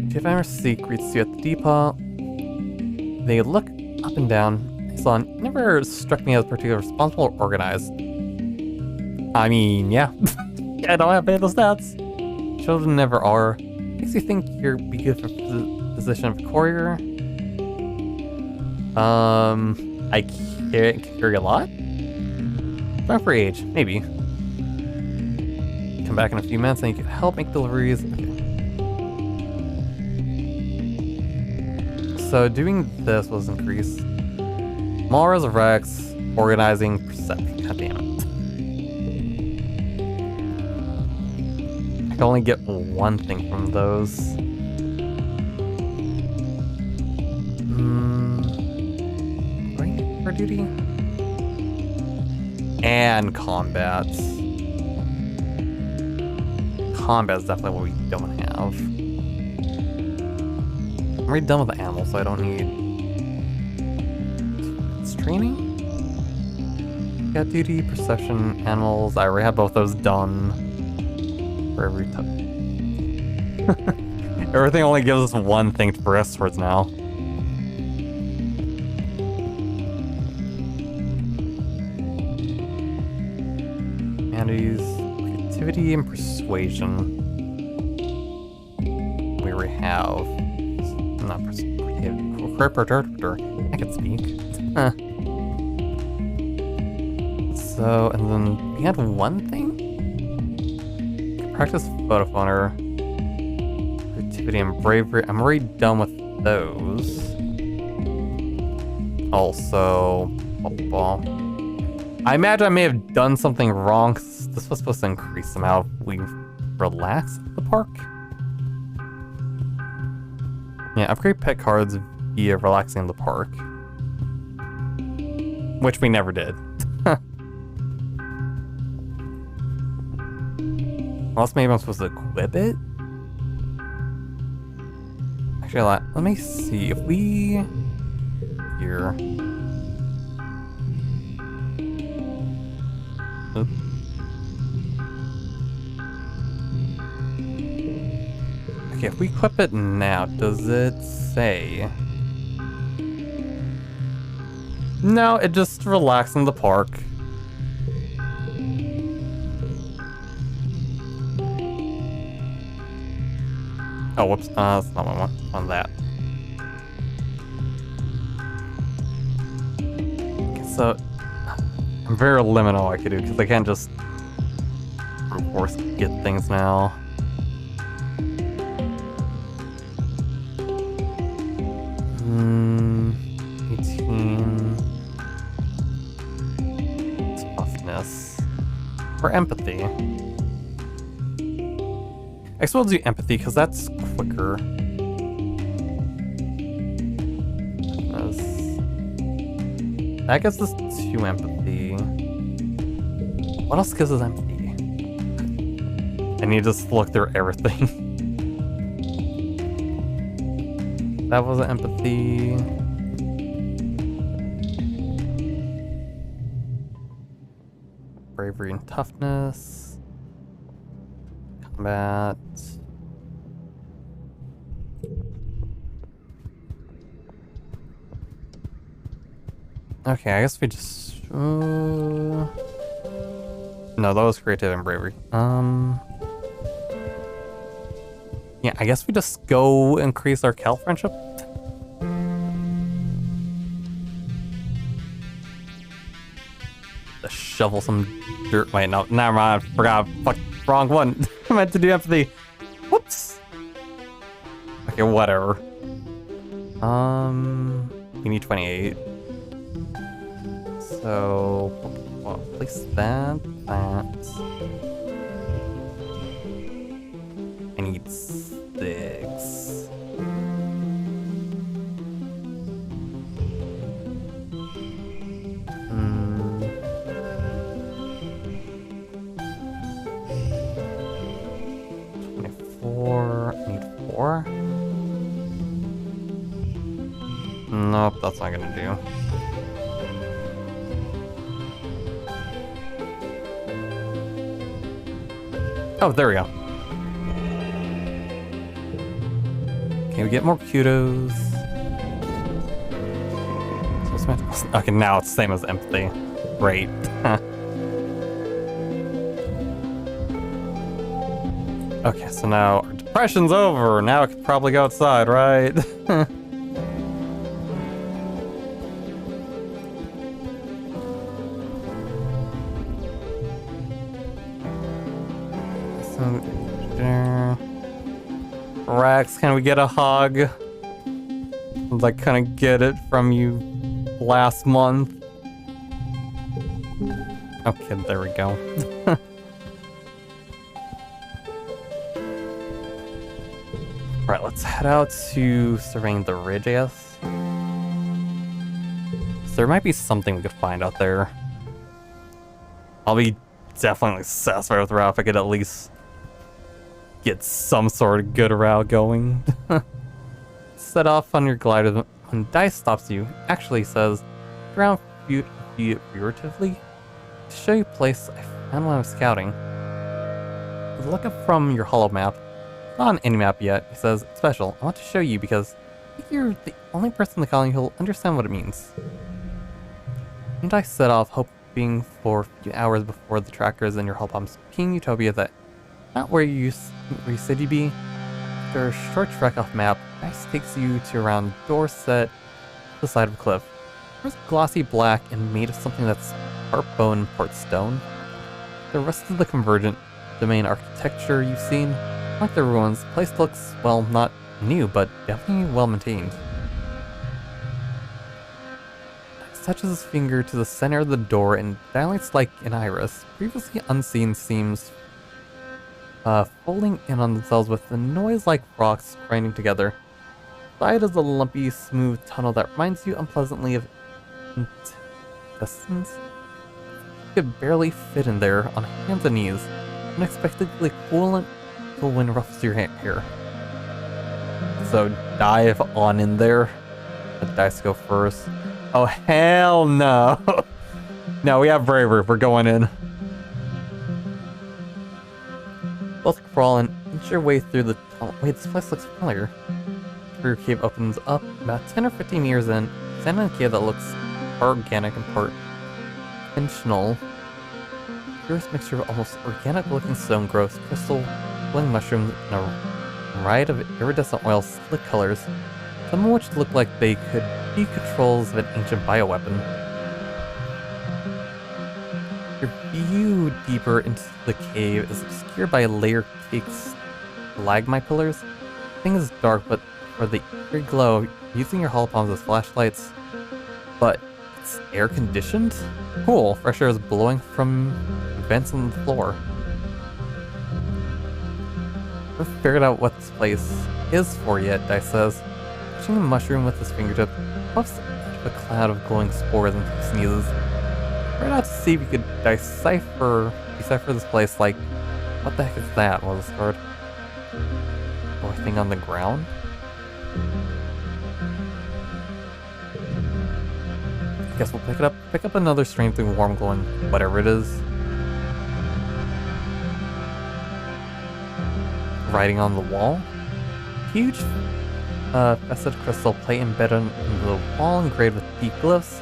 If you have any secrets you at the depot, they look up and down. Son, never struck me as particularly responsible or organized. I mean, yeah. I don't have any of those stats. Children never are. Makes you think you'd be good for position of courier. I can't carry a lot? Time for age, maybe. Come back in a few minutes and you can help make deliveries. Okay. So doing this was increase. Small resurrects, organizing, perception. God damn it. I can only get one thing from those. For duty? And combat. Combat's definitely what we don't have. I'm already done with the animals, so I don't need... It's training? Got duty, perception, animals. I already have both those done. For every time. Everything only gives us one thing to progress towards now. Creativity and persuasion. We already have. Not persuasion. I can speak. So, and then we had one thing? Practice photophoner. Creativity and bravery. I'm already done with those. Also, I imagine I may have done something wrong, because this was supposed to increase somehow if we relax at the park. Yeah, upgrade pet cards via relaxing in the park. Which we never did. Unless maybe I'm supposed to equip it? Actually, let me see. If we... Here... Oop. Okay, if we equip it now, does it say? No, it just relaxes in the park. Oh, whoops. That's not what I want. On that. Okay, so I'm very limited on what I can do because I can't just brute force get things now. Hmm. 18. Toughness. For empathy. I guess we'll do empathy because that's quicker. That gives us 2 empathy. What else gives us empathy? I need to just look through everything. That was empathy. Bravery and toughness. Combat. Okay, I guess we just... No, that was creative and bravery. Yeah, I guess we just go increase our Cal friendship. Just shovel some dirt. Wait, no, never mind. I forgot. Fuck, wrong one. I meant to do empathy. Whoops. Okay, whatever. We need 28. So, well, place that. I need 6. Hmm. 24. I need 4. Nope, that's not gonna do. Oh, there we go. Okay, we get more kudos. Okay, now it's the same as empathy. Great. Okay, so now our depression's over. Now I could probably go outside, right? Rex, can we get a hug? Like, kind of get it from you last month. Okay, there we go. Alright, let's head out to surveying the ridge, I guess. So there might be something we could find out there. I'll be definitely satisfied with Ralph if I could at least get some sort of good route going. Set off on your glider when Dice stops you. Actually says, ground furtively to show you a place I found when I was scouting. Look up from your holo map. Not on any map yet. He says, special. I want to show you because I think you're the only person in the colony who'll understand what it means. And I set off, hoping for a few hours before the trackers and your hull pumps ping Utopia that not where you said you'd be. After a short trek off map, Dice takes you to around Dorset, the side of a cliff. It's glossy black and made of something that's part bone, part stone. The rest of the convergent domain architecture you've seen, like the ruins, the place looks, well, not new, but definitely well maintained. Dice touches his finger to the center of the door and dilates like an iris. Previously unseen seams folding in on themselves with a noise like rocks grinding together. Side is a lumpy, smooth tunnel that reminds you unpleasantly of intestines. You could barely fit in there on hands and knees, unexpectedly cool wind ruffles your hair. So dive on in there. Let Dice go first. Oh hell no! No, we have bravery. We're going in. Both crawl and inch your way through the tunnel. Wait, this place looks familiar. Your cave opens up about 10 or 15 meters in. Stand in a cave that looks part organic and part conventional. Curious mixture of almost organic looking stone growths, crystal, glowing mushrooms, and a variety of iridescent oil slick colors, some of which look like they could be controls of an ancient bioweapon. Your view deeper into the cave is obscured by layer-caked stalagmite pillars. The thing is dark, but for the eerie glow, using your holopalms as flashlights. But it's air-conditioned? Cool, fresh air is blowing from vents on the floor. I haven't figured out what this place is for yet, Dice says. Touching the mushroom with his fingertip, puffs out of a cloud of glowing spores and sneezes. Right out to see if you could decipher this place, like, what the heck is that? What was this card? Or thing on the ground? I guess we'll pick up another strangely warm glowing whatever it is. Writing on the wall. Huge facet crystal plate embedded in the wall engraved with deep glyphs.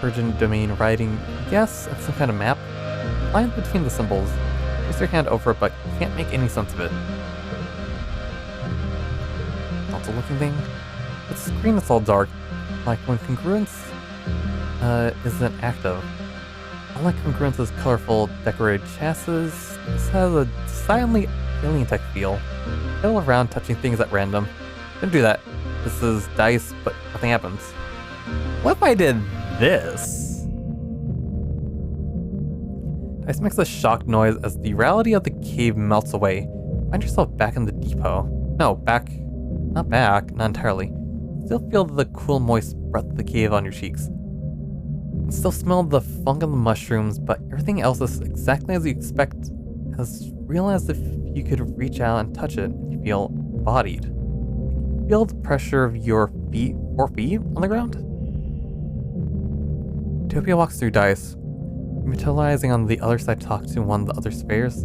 Virgin domain writing, yes, it's some kind of map. Lines between the symbols. Place your hand over it, but you can't make any sense of it. Also looking thing. The screen is all dark, like when congruence isn't active. Unlike congruence's colorful, decorated chassis, this has a silently alien tech feel. Fiddle around touching things at random. Don't do that. This is dice, but nothing happens. What if I did this? Dice makes a shocked noise as the reality of the cave melts away. Find yourself back in the depot. No, not entirely. Still feel the cool, moist breath of the cave on your cheeks. You still smell the funk of the mushrooms, but everything else is exactly as you expect, as real as if you could reach out and touch it. You feel embodied. You feel the pressure of your 4 feet on the ground. Utopia walks through Dice, materializing on the other side to talk to one of the other spares.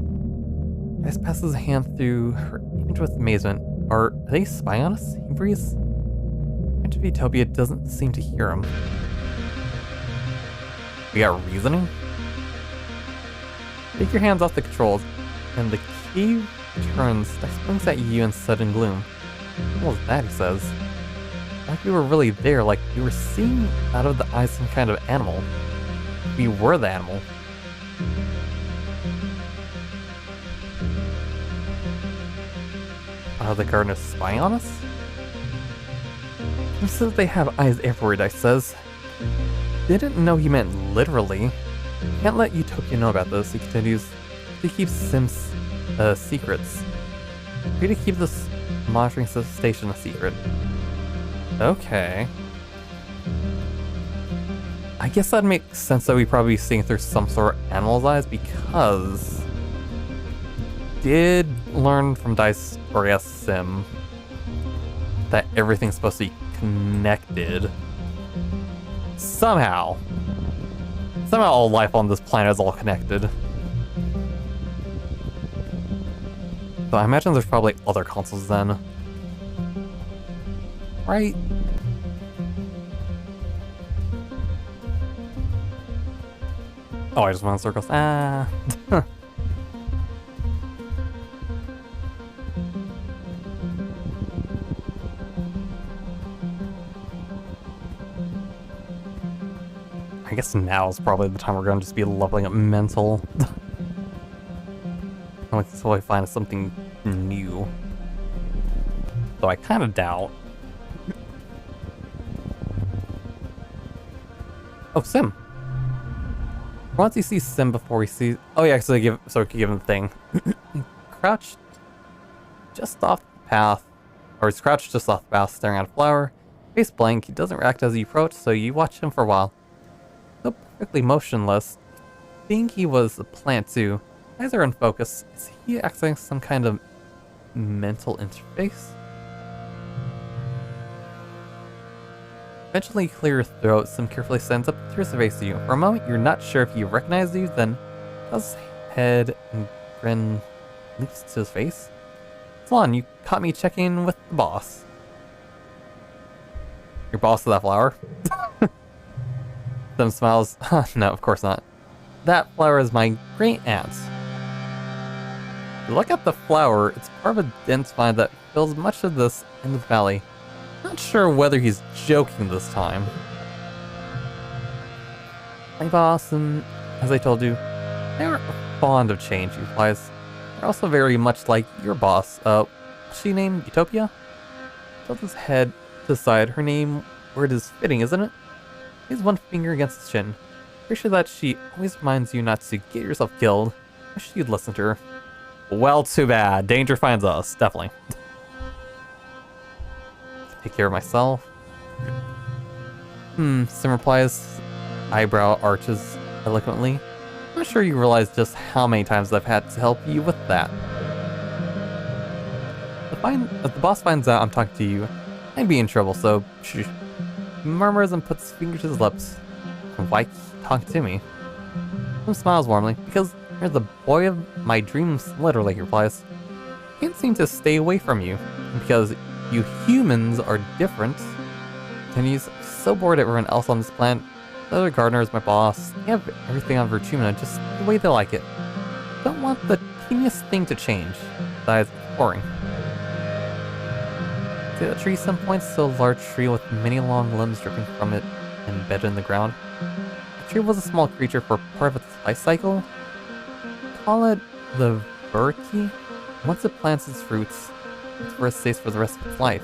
Dice passes a hand through her image with amazement. Are they spying on us? He breathes. Image of Utopia doesn't seem to hear him. We got reasoning? Take your hands off the controls, and the cave turns. Dice blinks at you in sudden gloom. What was that, he says? Like we were really there, like we were seeing out of the eyes some kind of animal. We were the animal. Are the gardeners spying on us? He says they have eyes everywhere, Dice says. Didn't know he meant literally. Can't let Utopia know about this, he continues. He keeps Sim's secrets. Free to keep this monitoring station a secret. Okay. I guess that makes sense that we'd probably be seeing through some sort of animal's eyes, because did learn from Dice, or yes, Sim, that everything's supposed to be connected. Somehow all life on this planet is all connected. So I imagine there's probably other consoles then. Right? Oh, I just went in circles. Ah. I guess now is probably the time we're going to just be leveling up mental. Until I find something new. Though I kind of doubt. Oh, Sim. Once you see Sim before we see... Oh yeah, so we give him the thing. Crouched just off the path. Or he's crouched just off the path, staring at a flower. Face blank, he doesn't react as you approach, so you watch him for a while. So perfectly motionless. Think he was a plant too. Eyes are in focus. Is he accessing some kind of mental interface? Eventually clear your throat, Sim carefully stands up and turns to face you. For a moment, you're not sure if he recognizes you, then his head and grin leaps to his face. Salon, you caught me checking with the boss. Your boss of that flower? Sim smiles. No, of course not. That flower is my great aunt. Look at the flower. It's part of a dense vine that fills much of this in the valley. Not sure whether he's joking this time. My boss, and as I told you, they are fond of change, he replies. They're also very much like your boss. What's she named? Utopia? Tilts his head to the side. Her name, where it is fitting, isn't it? He has one finger against his chin. Pretty sure that she always reminds you not to get yourself killed. I wish you'd listen to her. Well, too bad. Danger finds us, definitely. Take care of myself. Sim replies, eyebrow arches eloquently. I'm not sure you realize just how many times I've had to help you with that. If the boss finds out I'm talking to you, I'd be in trouble, so shh. He murmurs and puts his finger to his lips. Why talk to me? Sim smiles warmly, because you're the boy of my dreams, literally, he replies. I can't seem to stay away from you, because you humans are different. And he's so bored at everyone else on this planet. The other gardener is my boss. They have everything on Virtumina just the way they like it. Don't want the teeniest thing to change. Besides, it's boring. See that tree? Some points to a large tree with many long limbs dripping from it embedded in the ground. The tree was a small creature for part of its life cycle. Call it the Burki. Once it plants its fruits, it's where it stays for the rest of its life.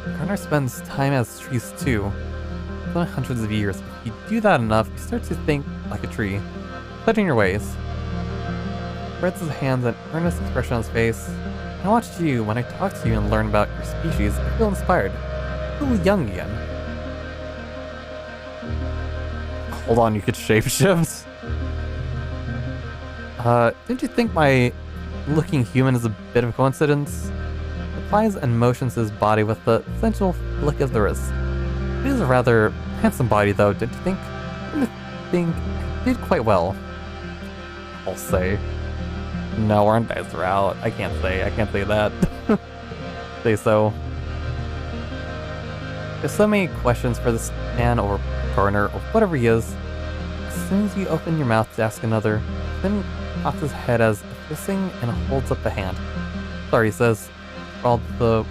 Gardener spends time as trees too. It's been hundreds of years. If you do that enough, you start to think like a tree. Put in your ways. Spreads his hands, an earnest expression on his face. I watched you. When I talk to you and learn about your species, I feel inspired. I feel young again. Hold on, you could shapeshift? Didn't you think my looking human is a bit of a coincidence? Replies and motions his body with the sensual flick of the wrist. It is a rather handsome body though, didn't you think? I think I did quite well. I'll say. No, we're on dice route. I can't say that. Say so. There's so many questions for this man or gardener or whatever he is. As soon as you open your mouth to ask another, then cocks his head as hissing and holds up a hand. Sorry, he says, all the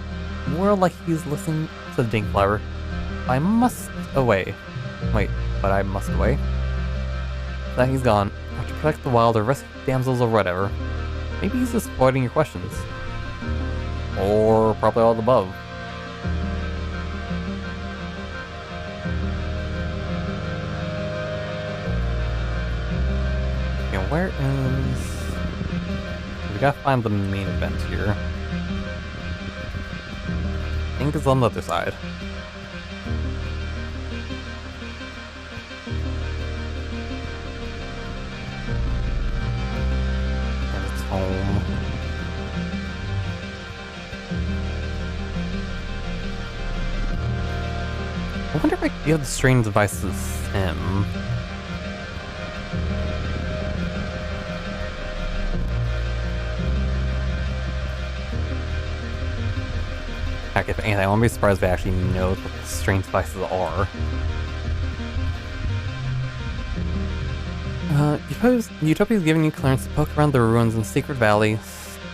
world like he's listening to the Dinkflower. I must away. Wait, but I must away? That he's gone. I have to protect the wild or rescue damsels or whatever. Maybe he's just avoiding your questions. Or probably all of the above. Okay, where is... We gotta find the main event here. I think it's on the other side. And it's home. I wonder if I can give the strange devices him. Heck, if anything, I won't be surprised if I actually know what the strange devices are. Utopia's giving you clearance to poke around the ruins in Secret Valley.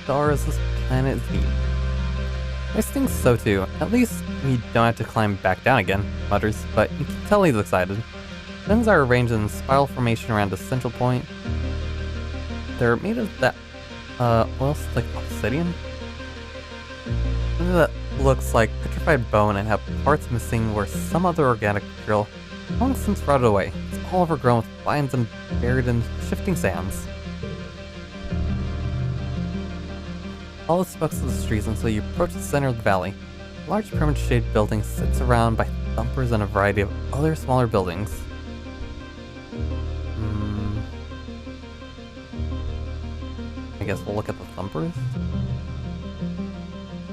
Star as this planet is neat. I think so too. At least we don't have to climb back down again, mutters, but you can tell he's excited. Things are arranged in spiral formation around a central point. They're made of that, oil slick obsidian? That looks like petrified bone and have parts missing where some other organic material long since rotted away. It's all overgrown with vines and buried in shifting sands. All the spokes of the streets until you approach the center of the valley. A large pyramid-shaped building sits around by thumpers and a variety of other smaller buildings. I guess we'll look at the thumpers.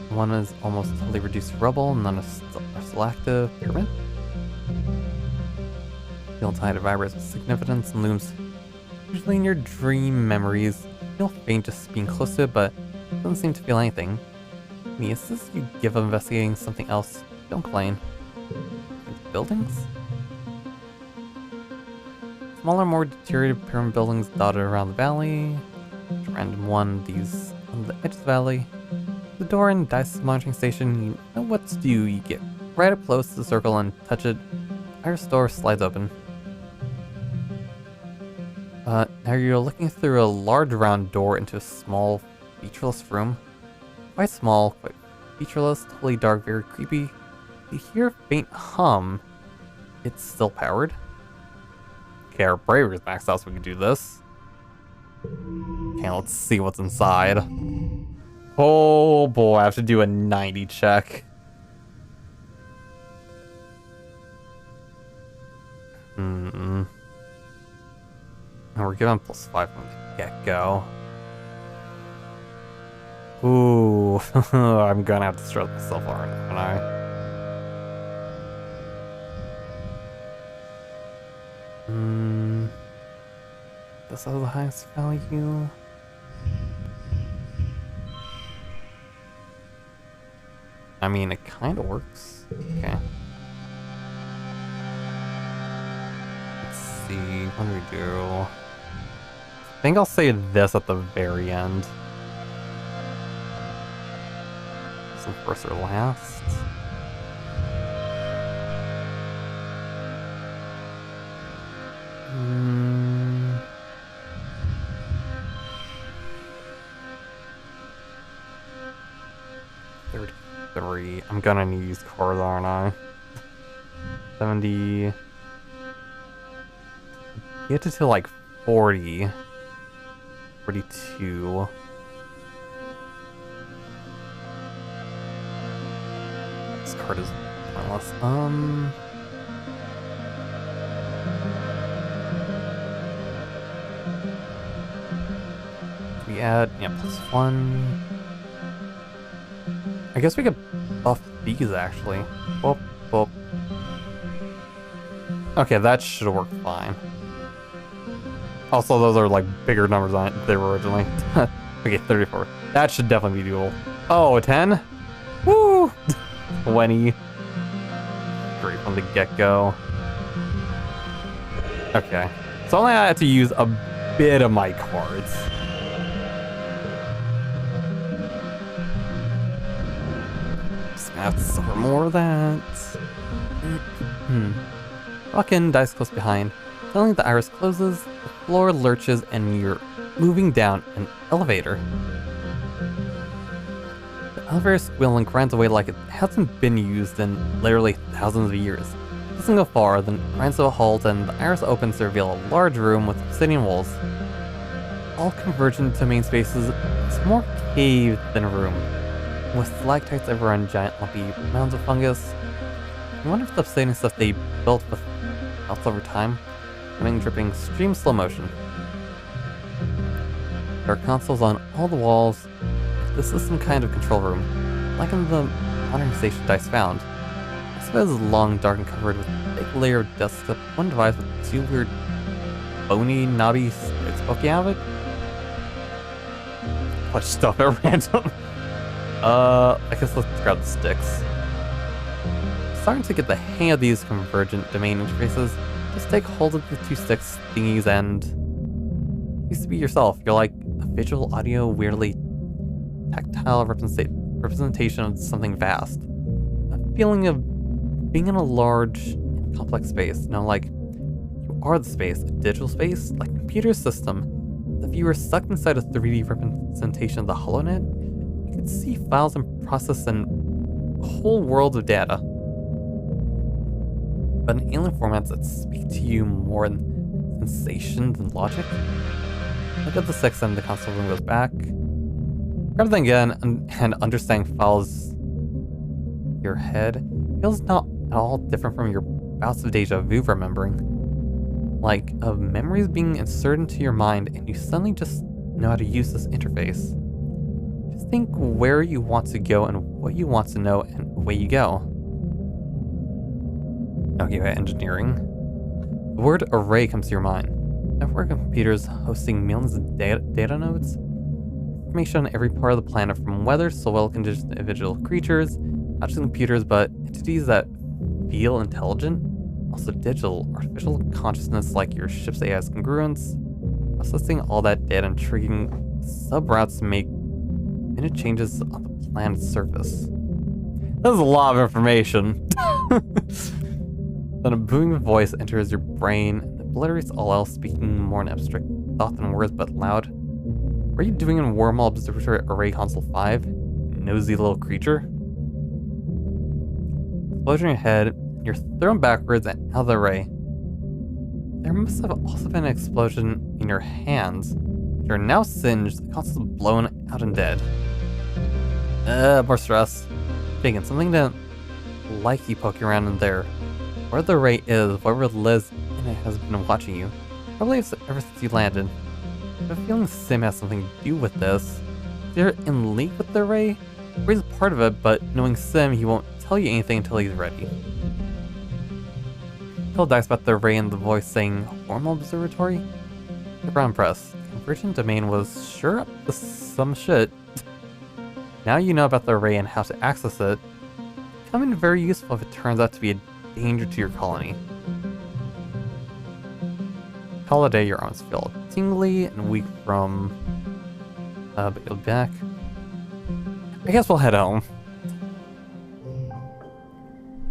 One is almost totally reduced to rubble, and then a still active pyramid. Feel tide vibrates with significance and looms. Usually in your dream memories, you feel faint just being close to it, but doesn't seem to feel anything. The assist you give of investigating something else, don't complain. Buildings? Smaller, more deteriorated pyramid buildings dotted around the valley. Random one, these on the edge of the valley. The door in Dice's monitoring station, you know what to do. You get right up close to the circle and touch it. Iris door slides open. Now you're looking through a large round door into a small, featureless room. Quite small, quite featureless, totally dark, very creepy. You hear a faint hum. It's still powered. Okay, our bravery's maxed out so we can do this. Okay, let's see what's inside. Oh boy, I have to do a 90 check. And we're given +5 from the get-go. Ooh, I'm gonna have to stroke myself hard, aren't I? This has the highest value. I mean, it kind of works. Okay. Let's see. What do we do? I think I'll say this at the very end. So first or last. I'm gonna need to use cards, aren't I? 70. Get it to like 40. 42. This card is pointless. We add, yeah, +1. I guess we could buff these actually. Boop, boop. Okay, that should work fine. Also, those are like bigger numbers than they were originally. Okay, 34. That should definitely be doable. Oh, 10? Woo! 20. Great from the get-go. Okay. So only I have to use a bit of my cards. I have to suffer more of that. Walk in, dice close behind. Suddenly the iris closes, the floor lurches, and you're moving down an elevator. The elevator squeals and grinds away like it hasn't been used in literally thousands of years. It doesn't go far, then grinds to a halt, and the iris opens to reveal a large room with obsidian walls. All convergent to main spaces, it's more cave than a room. With stalactites everywhere and giant lumpy mounds of fungus. I wonder if the obsidian stuff they built with melts over time, dripping stream slow motion. There are consoles on all the walls. This is some kind of control room, like in the modern station Dice found. This bed is long, dark, and covered with a thick layer of dust, except one device with two weird bony, knobby sticks poking out of it. Clutch stuff at random. I guess let's grab the sticks. Starting to get the hang of these convergent domain interfaces. Just take hold of the two sticks thingies and used to be yourself. You're like a visual, audio, weirdly tactile representation of something vast. A feeling of being in a large and complex space. Like you are the space, a digital space, like a computer system. If you were stuck inside a 3D representation of the HoloNet, you could see files and process and whole worlds of data. But in alien formats that speak to you more in sensation than logic. Look at the six and the console room goes back. Grab them again and understanding files your head feels not at all different from your bouts of deja vu remembering. Like of memories being inserted into your mind and you suddenly just know how to use this interface. Just think where you want to go and what you want to know and away you go. Okay, engineering. The word array comes to your mind. Network of computers hosting millions of data nodes. Information on every part of the planet from weather, soil conditions, to individual creatures, not just computers, but entities that feel intelligent. Also digital, artificial consciousness like your ship's AI's congruence, Processing all that data and triggering sub-routes to make minute changes on the planet's surface. That's a lot of information. Then a booming voice enters your brain and obliterates all else, speaking more in abstract thought than words, but loud. What are you doing in Wormhole Observatory Array Console 5? Nosy little creature? Explosion in your head, you're thrown backwards and out of the array. There must have also been an explosion in your hands. You're now singed, the console's blown out and dead. More stress. Thinking something didn't like you poking around in there. Where the array is, whoever lives in it has been watching you. Probably ever since you landed. I have a feeling Sim has something to do with this. They're in league with the array? Or he's part of it, but knowing Sim, he won't tell you anything until he's ready. Tell Dax about the array and the voice saying, Wormhole Observatory? The brown press. Convergent domain was sure up to some shit. Now you know about the array and how to access it. Coming very useful if it turns out to be a danger to your colony. Call a day, your arms feel tingly and weak from... but you'll be back. I guess we'll head home.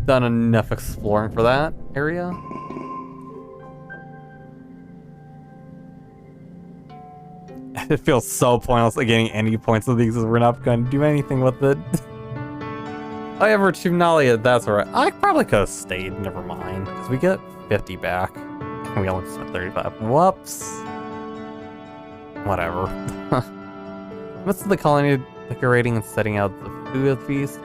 Done enough exploring for that area. It feels so pointless at getting any points of these, as we're not going to do anything with it. Oh yeah, Vertumnalia, that's right. I probably could have stayed, never mind. Because we get 50 back. And we only spent 35. Whoops. Whatever. Most of the colony decorating and setting out the food feast.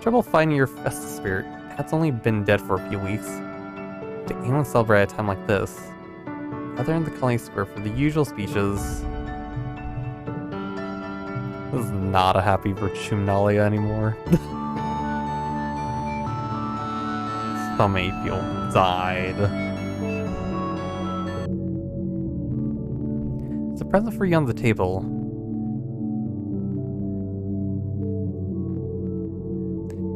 Trouble finding your festive spirit. That's only been dead for a few weeks. To anyone celebrate at a time like this? Gather in the colony square for the usual speeches. This is not a happy Vertumnalia anymore. So many people died. It's a present for you on the table.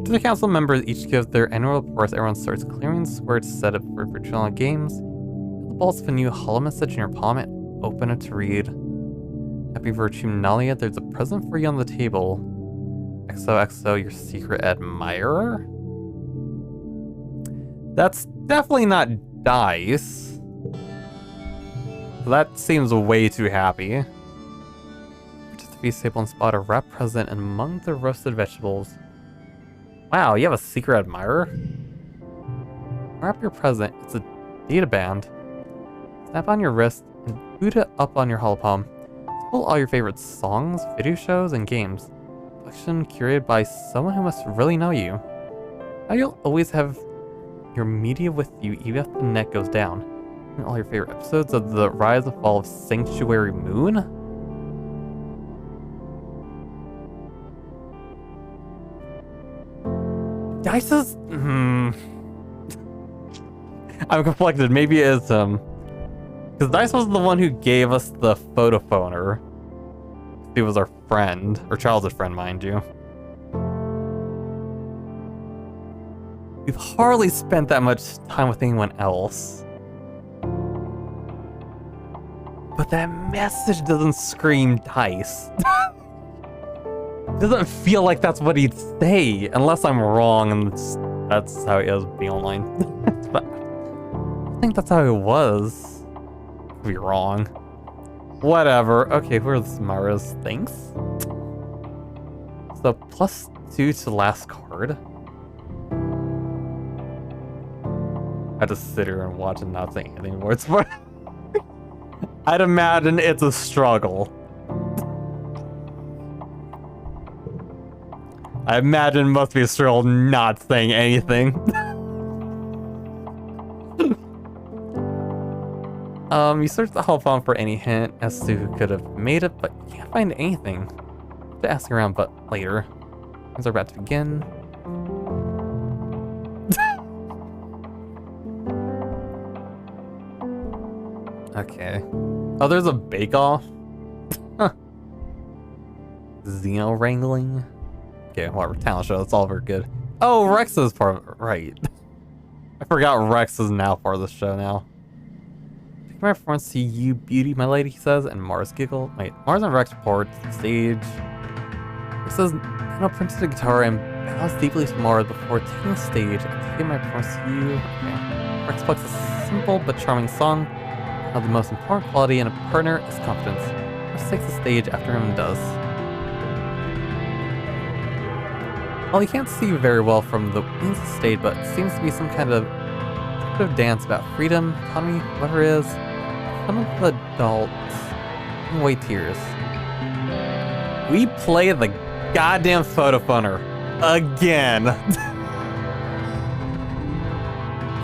To the council members each give their annual reports, everyone starts clearing the square to set up for virtual games. The balls of a new hollow message in your palm and open it to read. Happy Vertumnalia, there's a present for you on the table. XOXO, your secret admirer? That's definitely not dice. That seems way too happy. To the feast table and spot a wrap present among the roasted vegetables. Wow, you have a secret admirer? Wrap your present. It's a data band. Snap on your wrist and boot it up on your hollow palm. It's full of all your favorite songs, video shows, and games. Collection curated by someone who must really know you. Now you'll always have your media with you even if the net goes down. And all your favorite episodes of the rise and fall of Sanctuary Moon? Dice is... I'm conflicted. Maybe it is him. Because Dice was the one who gave us the photo phoner. He was our friend. Or childhood friend, mind you. We've hardly spent that much time with anyone else. But that message doesn't scream Dice. It doesn't feel like that's what he'd say, unless I'm wrong, and that's how it is being online. But I think that's how it was. Could be wrong. Whatever. Okay, who are the Samaras? Thanks. So +2 to the last card. I just sit here and watch and not say anything anymore. It's fun. I'd imagine it's a struggle. I imagine it must be a struggle not saying anything. You search the whole phone for any hint as to who could have made it, but you can't find anything. To ask around, but later. Things are about to begin. Okay. Oh, there's a bake-off? Huh. Xeno wrangling? Okay, whatever. Talent show, that's all very good. Oh, Rex is part of it. Right. I forgot Rex is now part of the show now. Take my performance to you, beauty, my lady, he says, and Mars giggle. Wait, Mars and Rex report to the stage. He says, Nano printed a guitar and bows deeply to Mars before taking the stage. I take my performance to you. Okay. Rex plucks a simple but charming song. Now the most important quality in a partner is confidence. Rex takes the stage after him and does. Well, you can't see very well from the wings of the stage, but it seems to be some kind of dance about freedom, autonomy, whatever it is. Some of the adults putting away tears. We play the goddamn photo phoner again.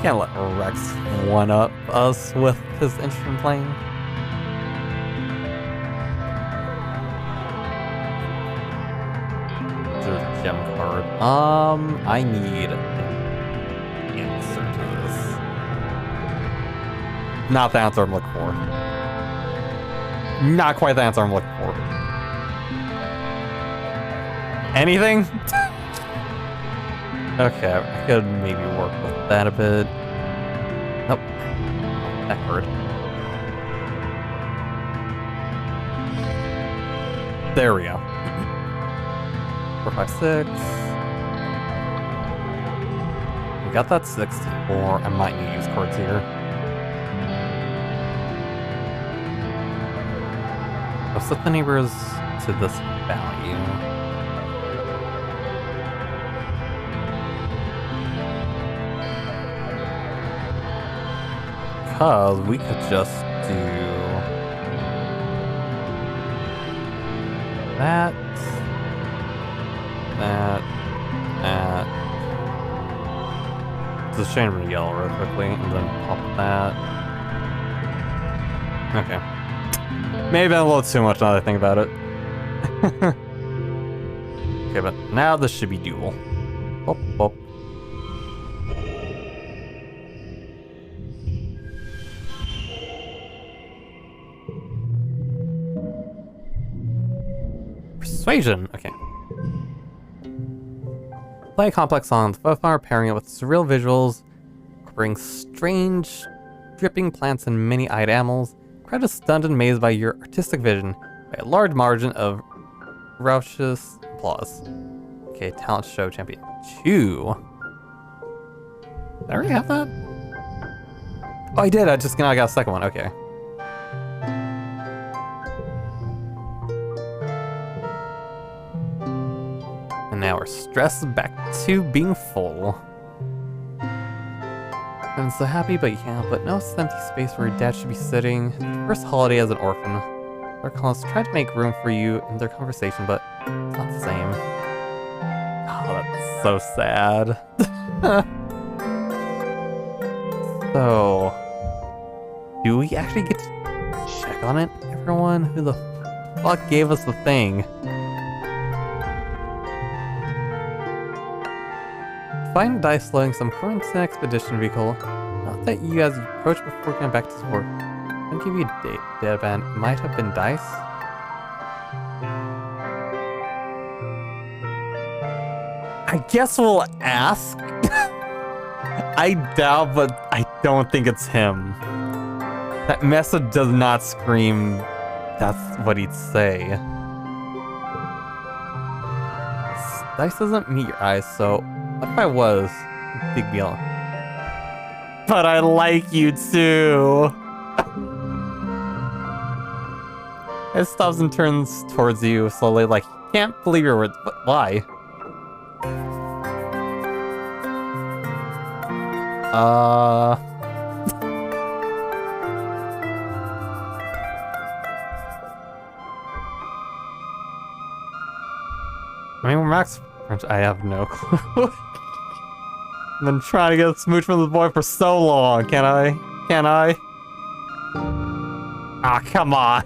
Can't let Rex one-up us with his instrument playing. There's a gem card. I need an answer to this. Not the answer I'm looking for. Not quite the answer I'm looking for. Anything? Okay, I could maybe work with that a bit. Nope. That hurt. There we go. 4, 5, 6. We got that 64. I might need to use cards here. I'll set the neighbors to this value. Because we could just do that. Just change it to yellow real quickly and then pop that. Okay. Maybe a little too much now that I think about it. Okay, but now this should be dual. Pop, pop. Persuasion! Okay. Play a complex song, the photo pairing it with surreal visuals, incorporating strange, dripping plants and many-eyed animals. Crowd is stunned and amazed by your artistic vision by a large margin of raucous applause. Okay, talent show champion 2. Did I already have that? Oh, I did. I got a second one. Okay. And now we're stressed back to being full. I'm so happy, but you can't. But no, it's an empty space where your dad should be sitting. First holiday as an orphan. Their colonists tried to make room for you in their conversation, but it's not the same. Oh, that's so sad. So, do we actually get to check on it, everyone? Who the fuck gave us the thing? Find dice loading some current expedition vehicle. Not that you as you approach before going back to support. I'll give you a data band. It might have been dice. I guess we'll ask. I doubt, but I don't think it's him. That message does not scream that's what he'd say. Dice doesn't meet your eyes, so what if I was? Big deal. But I like you too. It stops and turns towards you slowly, like, can't believe your words, but why? I mean, we're max French. I have no clue. I've been trying to get a smooch from the boy for so long. Can I? Can I? Ah, come on.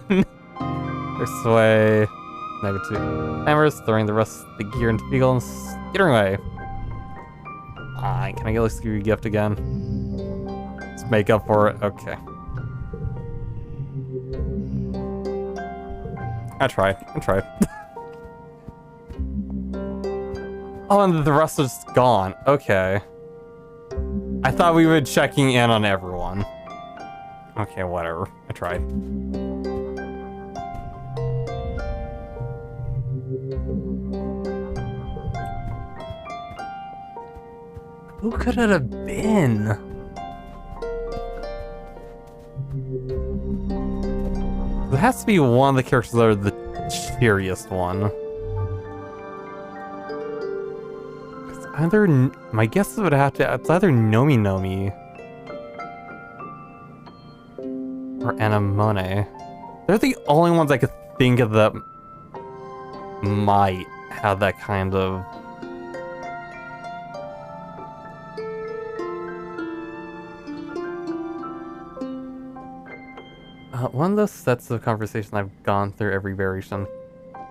Persuade. Negative. Hammers, throwing the rest of the gear into the vehicle and skittering away. Fine. Can I at least give you a gift again? Let's make up for it. Okay. I tried. Oh, and the rest is gone. Okay. I thought we were checking in on everyone. Okay, whatever. I tried. Who could it have been? It has to be one of the characters that are the cheeriest one. It's either... My guess would have to... It's either Nomi Nomi or Anemone. They're the only ones I could think of that might have that kind of... one of those sets of conversations I've gone through every variation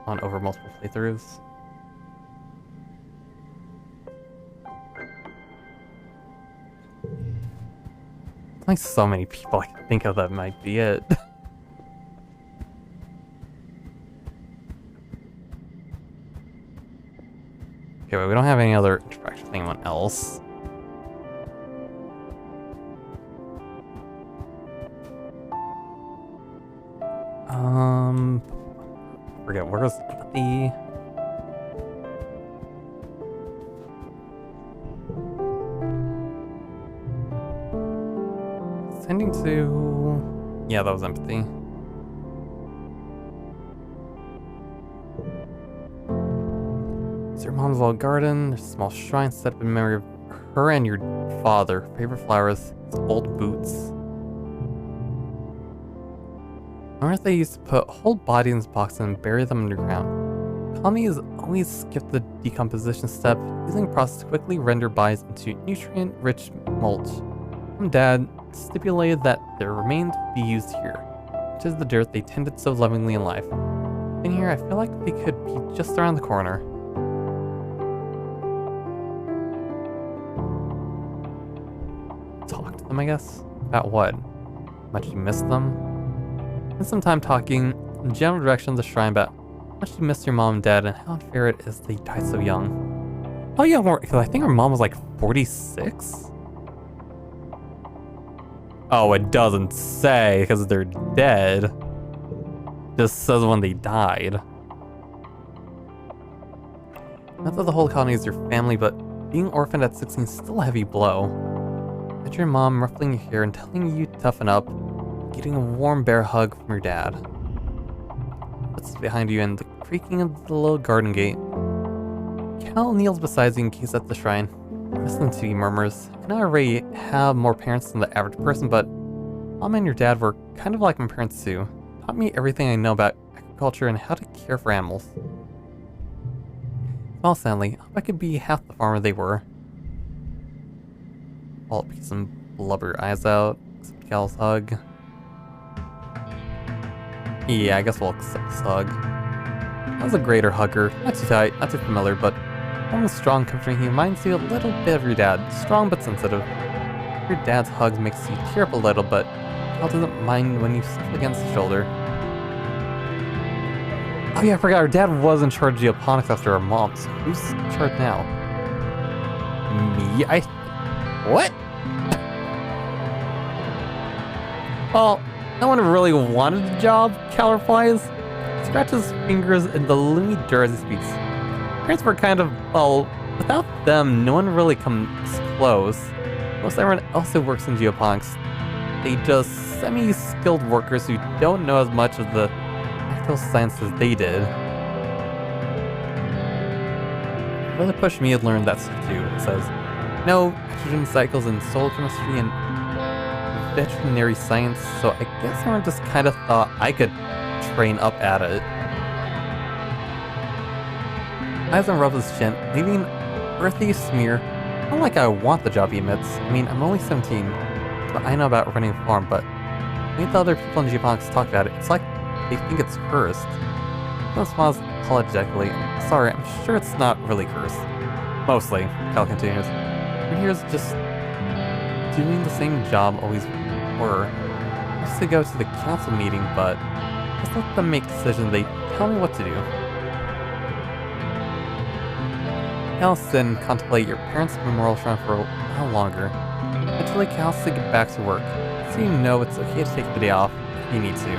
on over multiple playthroughs. Like so many people I can think of that might be it. Okay, wait, we don't have any other interaction with anyone else. Forget where was the... Sending to... Yeah, that was empathy. It's your mom's little garden. There's a small shrine set up in memory of her and your father. Favorite flowers, his old boots. I remember they used to put whole bodies in this box and bury them underground. Kami has always skipped the decomposition step, using the process to quickly render bodies into nutrient-rich mulch. Mom and Dad stipulated that their remains be used here, which is the dirt they tended so lovingly in life. In here, I feel like they could be just around the corner. Talk to them, I guess? About what? How much you miss them? Spend some time talking in the general direction of the shrine about how much you miss your mom and dad and how unfair it is they died so young. Oh yeah, because I think her mom was like 46? Oh, it doesn't say because they're dead. It just says when they died. Not that the whole colony is your family, but being orphaned at 16 is still a heavy blow. Imagine your mom ruffling your hair and telling you to toughen up, getting a warm bear hug from your dad. What's behind you and the creaking of the little garden gate. Cal kneels beside you in case at the shrine. Listen to, he murmurs. I know I already have more parents than the average person, but Mom and your dad were kind of like my parents too. Taught me everything I know about agriculture and how to care for animals. Well, sadly, I hope I could be half the farmer they were. All peace and blubber eyes out, accept Cal's hug. Yeah, I guess we'll accept this hug. I was a greater hugger. Not too tight, not too familiar, but almost strong, comforting. He reminds you a little bit of your dad. Strong but sensitive. Your dad's hugs makes you tear up a little, but Cal doesn't mind when you sniff against his shoulder. Oh yeah, I forgot. Our dad was in charge of geoponics after our mom, so who's in charge now? Me? What? Well, no one really wanted the job, Cal replies. He scratches his fingers in the loomy dirt as he speaks. Parents were kind of, well, without them, no one really comes close. Most everyone else who works in geoponics, they just semi-skilled workers who don't know as much of the actual science as they did. It really pushed me to learn that stuff too, it says. No nitrogen cycles in soil chemistry and veterinary science, so I guess everyone just kind of thought I could train up at it. Eyes on rubs his chin, leaving an earthy smear. Not like I want the job he admits. I mean, I'm only 17, but I know about running a farm, but when the other people in geoponics talk about it, it's like they think it's cursed. One smiles apologetically. Sorry, I'm sure it's not really cursed. Mostly, Cal continues. We're here just doing the same job always were. I used to go to the council meeting, but just let them make decisions. They tell me what to do. Cal sit and contemplate your parents' memorial shrine for a while longer. Eventually, Cal has to get back to work. so you know it's okay to take the day off if you need to.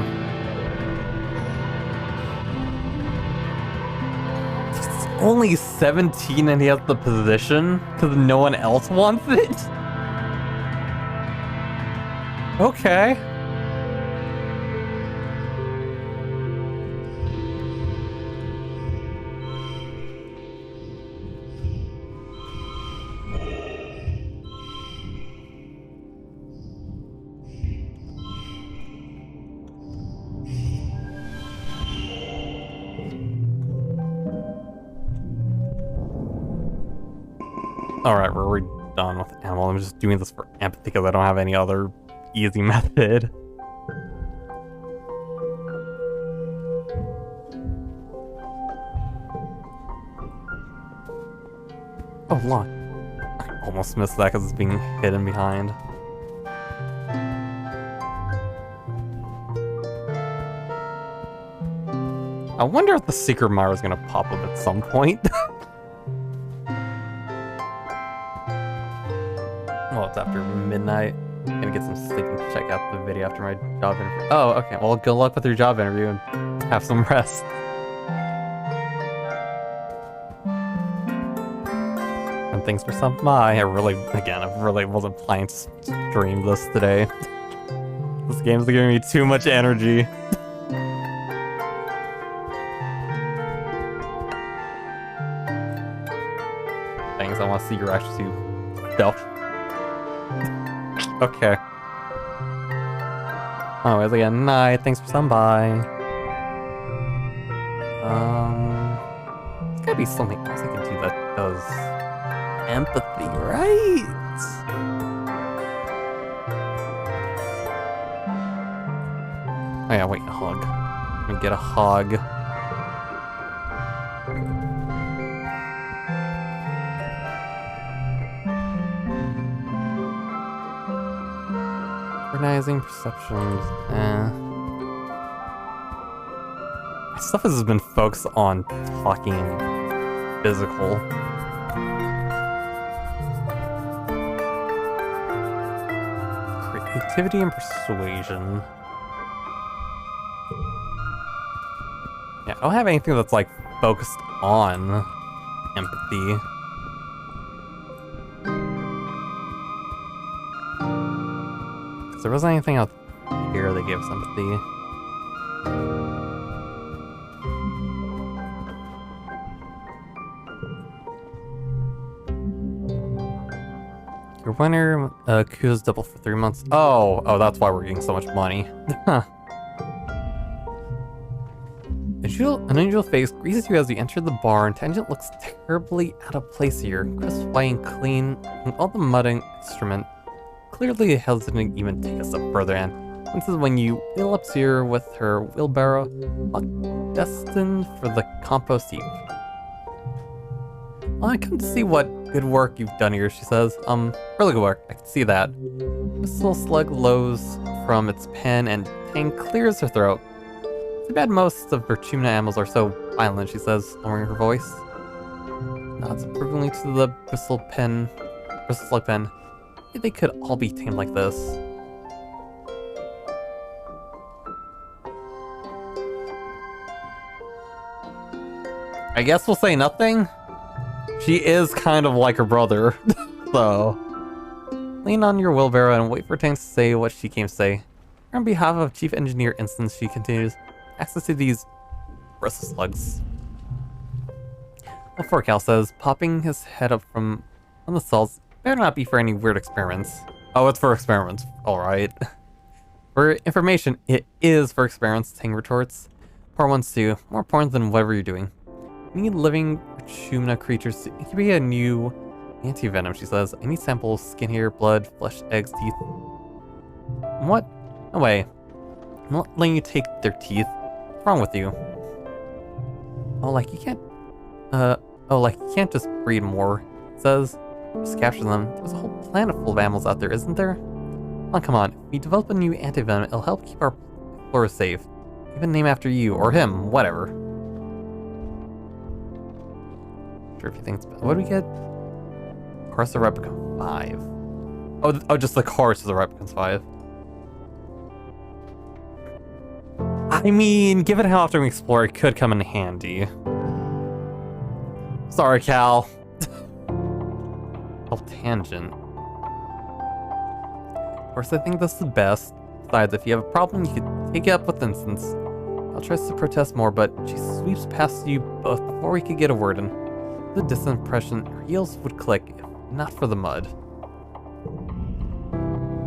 He's only 17 and he has the position because no one else wants it? Okay. Alright, we're done with animal. I'm just doing this for empathy because I don't have any other easy method. Oh, look. I almost missed that because it's being hidden behind. I wonder if the secret mire is going to pop up at some point. Well, it's after midnight. I'm gonna get some sleep and check out the video after my job interview. Oh, okay. Well, good luck with your job interview and have some rest. And thanks for stopping by. I really wasn't planning to stream this today. This game's giving me too much energy. Thanks, I want to see your reaction to stealth. Okay. Anyways, again, night. Thanks for stopping by. There's gotta be something else I can do that does empathy, right? Oh yeah, wait, a hug. Let me get a hug. Organizing perceptions. My stuff has been focused on talking and physical. Creativity and persuasion. Yeah, I don't have anything that's like focused on empathy. There wasn't anything out here that gave us empathy. Your winner, Ku's double for 3 months. Oh, that's why we're getting so much money. Huh. An unusual face greets you as you enter the bar, and Tangent looks terribly out of place here. Crisp, white, and clean, and all the mudding instrument. Clearly hesitant to even take a step further, and this is when you wheel up to her with her wheelbarrow, destined for the compost heap. Well, I come to see what good work you've done here, she says. Really good work, I can see that. Whistle slug lows from its pen, and Tang clears her throat. Too bad most of Virtumina animals are so violent, she says, lowering her voice. Nods approvingly to the whistle slug pen. They could all be tamed like this. I guess we'll say nothing. She is kind of like her brother, so. Lean on your wheelbarrow and wait for Tang to say what she came to say. On behalf of Chief Engineer Instance, she continues, access to these bristle slugs. Well, Forcal says, popping his head up from on the cells. Better not be for any weird experiments. Oh, it's for experiments. Alright. For information, it is for experiments, Tang retorts. Part 1 stew. More important than whatever you're doing. You need living Virtumina creatures to incubate a new anti-venom, she says. I need samples, skin hair, blood, flesh, eggs, teeth. What? No way. I'm not letting you take their teeth. What's wrong with you? Oh, like you can't... like you can't just breed more, it says. Just capture them. There's a whole planet full of animals out there, isn't there? Oh, come on. If we develop a new antivenom, it'll help keep our flora safe. Even name after you, or him, whatever. Sure if you think it's... What do we get? Course of Replicon 5. Oh, just the course of the Replicon 5. I mean, given how often we explore, it could come in handy. Sorry, Cal. Oh, tangent. Of course, I think that's the best. Besides, if you have a problem, you could take it up with Instance. I'll try to protest more, but she sweeps past you both before we could get a word in. The distant impression, her heels would click, if not for the mud.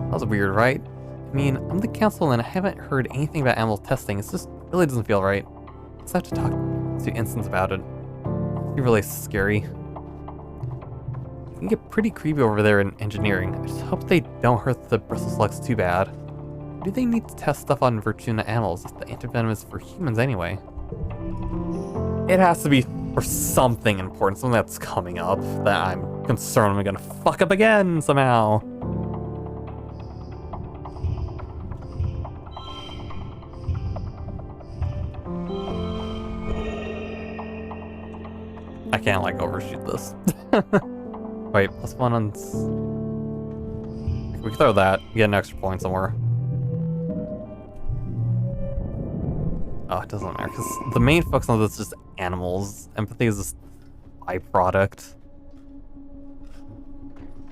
That was weird, right? I mean, I'm the council and I haven't heard anything about animal testing. It just really doesn't feel right. I just have to talk to Instance about it. It's really scary. It can get pretty creepy over there in engineering. I just hope they don't hurt the bristle slugs too bad. Do they need to test stuff on Virtuna animals if the antivenom is for humans anyway? It has to be for something important, something that's coming up that I'm concerned I'm gonna fuck up again somehow. I can't like overshoot this. Wait, +1 on... We can throw that, get an extra point somewhere. Oh, it doesn't matter, because the main focus on this is just animals. Empathy is just byproduct.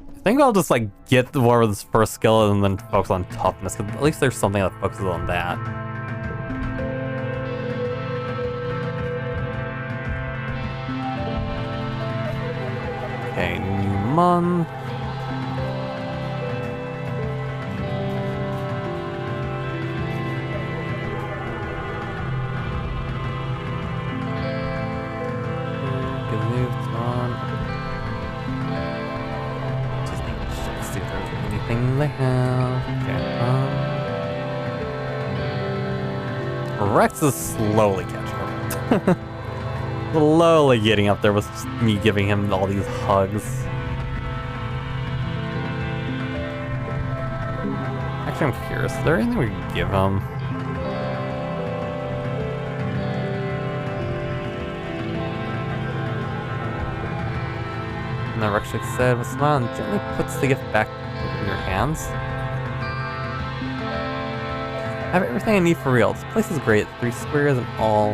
I think I'll just like get whatever this first skill and then focus on toughness, because at least there's something that focuses on that. Okay, new month. Anything they have. Okay. Rex is slowly catching up. Slowly getting up there with just me giving him all these hugs. Actually, I'm curious. Is there anything we can give him? And then Rex said, with a smile and gently puts the gift back in your hands. I have everything I need for real. This place is great. 3 squares and all.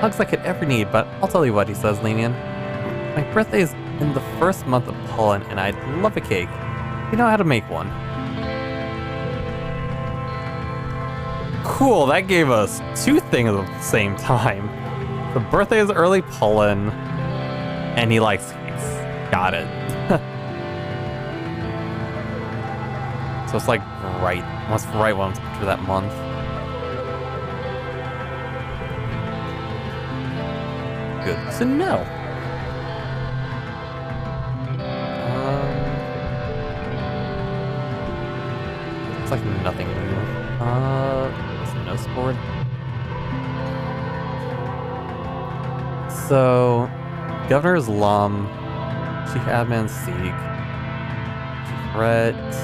Hugs I could ever need, but I'll tell you what, he says, lenient. My birthday is in the first month of pollen, and I'd love a cake. You know how to make one. Cool, that gave us 2 things at the same time. The birthday is early pollen, and he likes cakes. Got it. So it's like right. Must right one for that month. Good to know. It's like nothing new. It's a no scored. So, Governor's Lum, Chief Admin Seek, Chief Rhett.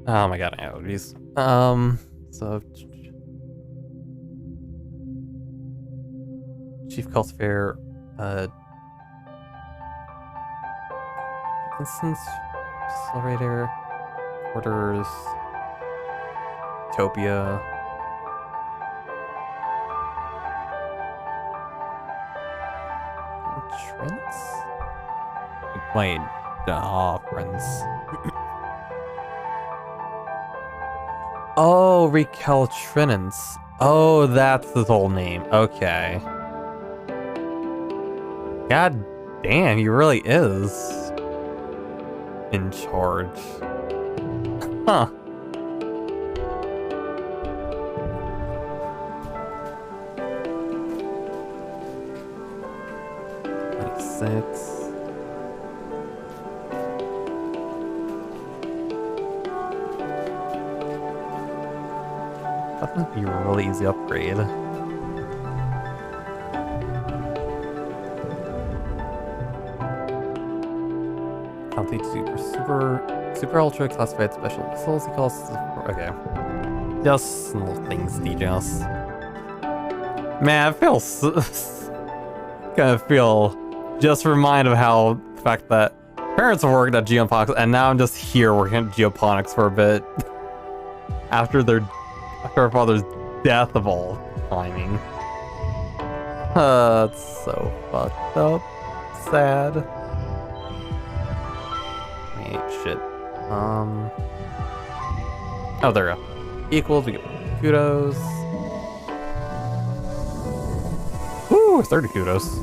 Oh my god, I know these. So Chief Cultivator, Instance, Accelerator, Quarters, Utopia. Trents? Wait, Prince. Oh, Recalcitrance. Oh, that's his whole name. Okay. God damn, he really is in charge. Huh. Six. That might be a really easy upgrade. County super ultra classified special missiles. He calls. Okay. Just little things, DJs. Man, I feel. Gonna feel just reminded of how the fact that parents worked at geoponics and now I'm just here working at geoponics for a bit. after our father's death of all timing. That's so fucked up. Sad. Wait, shit. Oh, there we go. Equals, we get kudos. Woo, 30 kudos.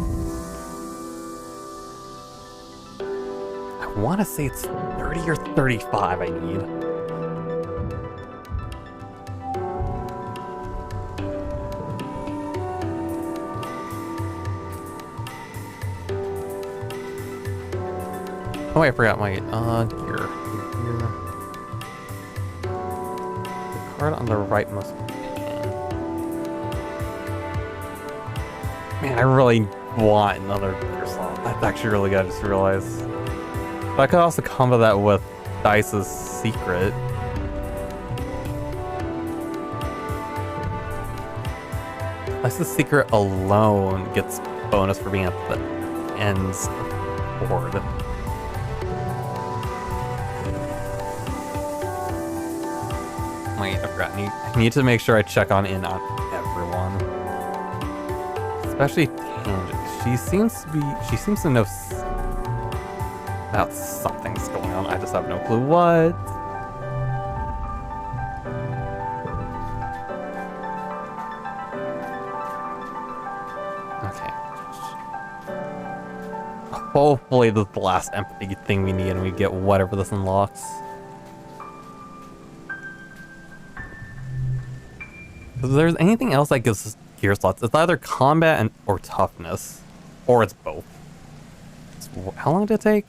I want to say it's 30 or 35 I need. Oh wait, I forgot my, here. The card on the rightmost. Man, I really want another gear slot. That's actually really good, I just realized. But I could also combo that with Dice's secret. Dice's secret alone gets bonus for being at the ends of the board. Wait, I forgot. I need to make sure I check on everyone. Especially Tangent. She seems to know about something's going on. I just have no clue what. Okay. Hopefully this is the last empathy thing we need and we get whatever this unlocks. If there's anything else that gives us gear slots, it's either combat or toughness, or it's both. So how long did it take?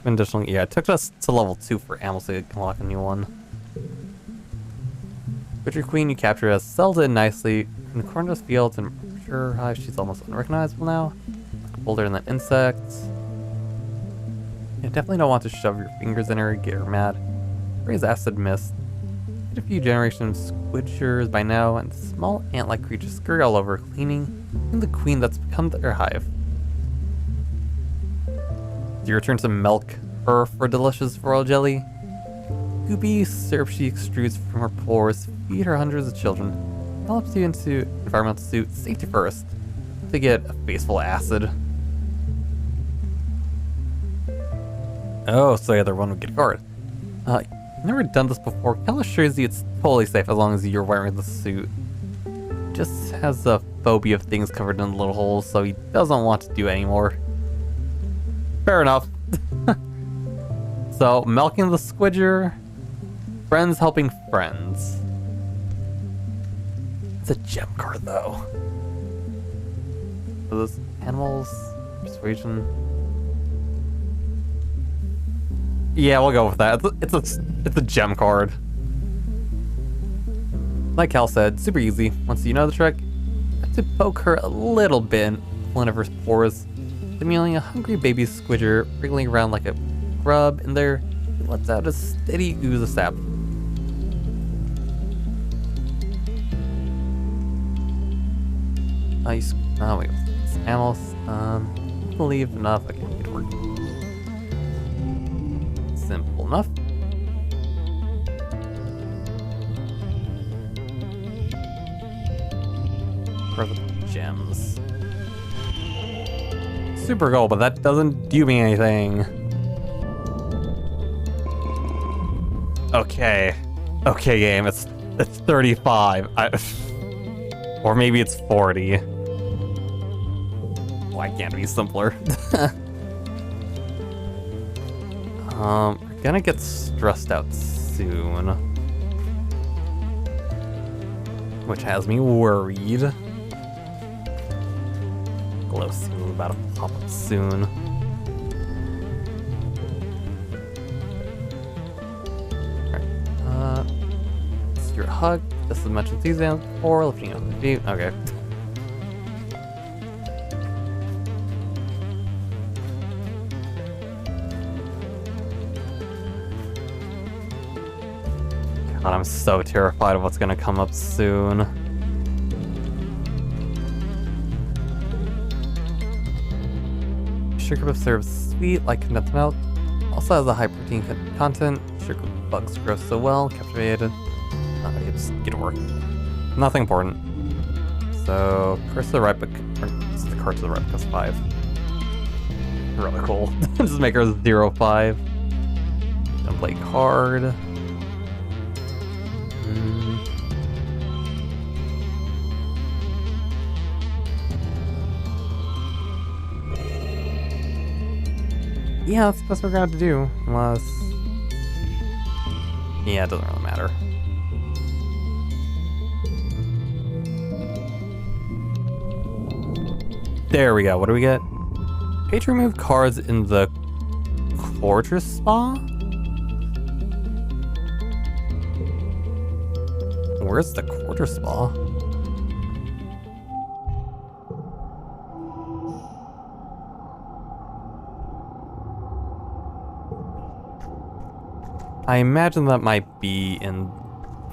Additionally, yeah, it took us to level 2 for animals to unlock a new one. Witcher Queen you captured has settled in nicely in the corner of the fields and sure hive. She's almost unrecognizable now. Bolder than insects. You definitely don't want to shove your fingers in her, get her mad. Raise acid mist. A few generations of squidgers by now, and small ant-like creatures scurry all over, cleaning the queen that's become their hive. Do you return to milk her for delicious royal jelly? Goopy syrup she extrudes from her pores, feed her hundreds of children, develops you into environmental suit, safety first, to get a face full of acid. Oh, so the other one would get a guard. Never done this before. Kel assures you it's totally safe as long as you're wearing the suit. Just has a phobia of things covered in little holes, so he doesn't want to do it anymore. Fair enough. So, milking the squidger. Friends helping friends. It's a gem card though. So this animals, persuasion. Yeah, we'll go with that. It's a gem card. Like Cal said, super easy. Once you know the trick, you have to poke her a little bit in one of her pores, simulating a hungry baby squidger wriggling around like a grub in there. It lets out a steady ooze of sap. Nice. Oh wait, animals. Believe enough. Okay, it worked. Simple enough. For the gems. Super gold, but that doesn't do me anything. Okay. Okay, game. It's 35. Or maybe it's 40. Why can't it be simpler? We're gonna get stressed out soon. Which has me worried. Glow soon, about to pop up soon. Alright, this is your hug. This is much enthusiasm before lifting up the feet. Okay. God, I'm so terrified of what's gonna come up soon. sugar serves sweet like condensed milk. Also has a high protein content. Sugar bugs grow so well. Captivated. Just get to work. Nothing important. So, Curse of the Right Book. It's the Curse of the Right Book 5. Really cool. Just make her 0-5. Then play card. Yeah, that's the best we're gonna have to do. Unless... yeah, it doesn't really matter. There we go. What do we get? Pay to remove cards in the Quarter Spa? Where's the Quarter Spa? I imagine that might be in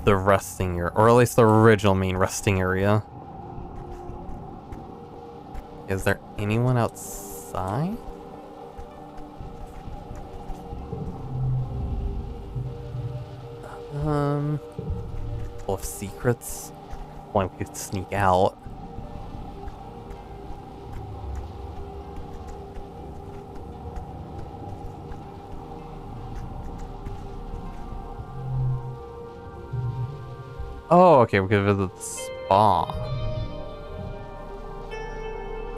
the resting area, or at least the original main resting area. Is there anyone outside? Full of secrets. One we could sneak out. Oh, okay, we could visit the spa.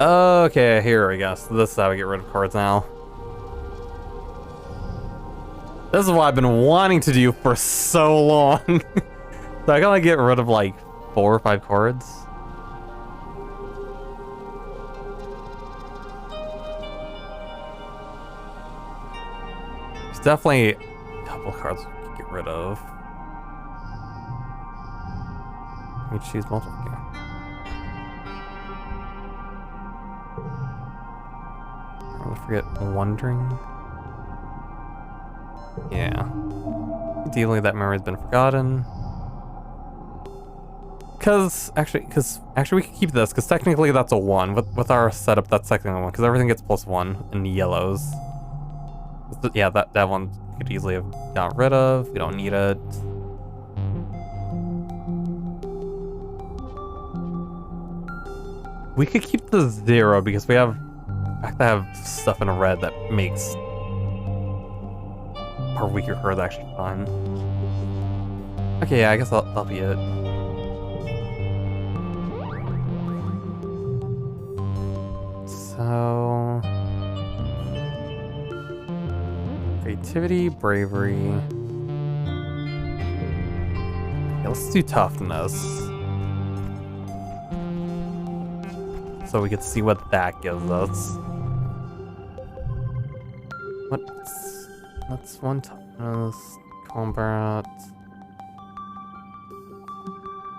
Okay, here we go. So this is how we get rid of cards now. This is what I've been wanting to do for so long. So I gotta get rid of like 4 or 5 cards. There's definitely a couple cards we could get rid of. We choose multiple. Okay. I'll forget wondering. Yeah. Ideally, that memory has been forgotten. Actually, we could keep this, because technically that's a 1. With our setup, that's technically a 1, because everything gets +1 in the yellows. Yeah, that one we could easily have got rid of. We don't need it. We could keep the 0 because we have stuff in red that makes our weaker cards actually fun. Okay, yeah, I guess that'll be it. So... creativity, bravery... yeah, let's do toughness. So we can see what that gives us. That's 1 toughness, combat.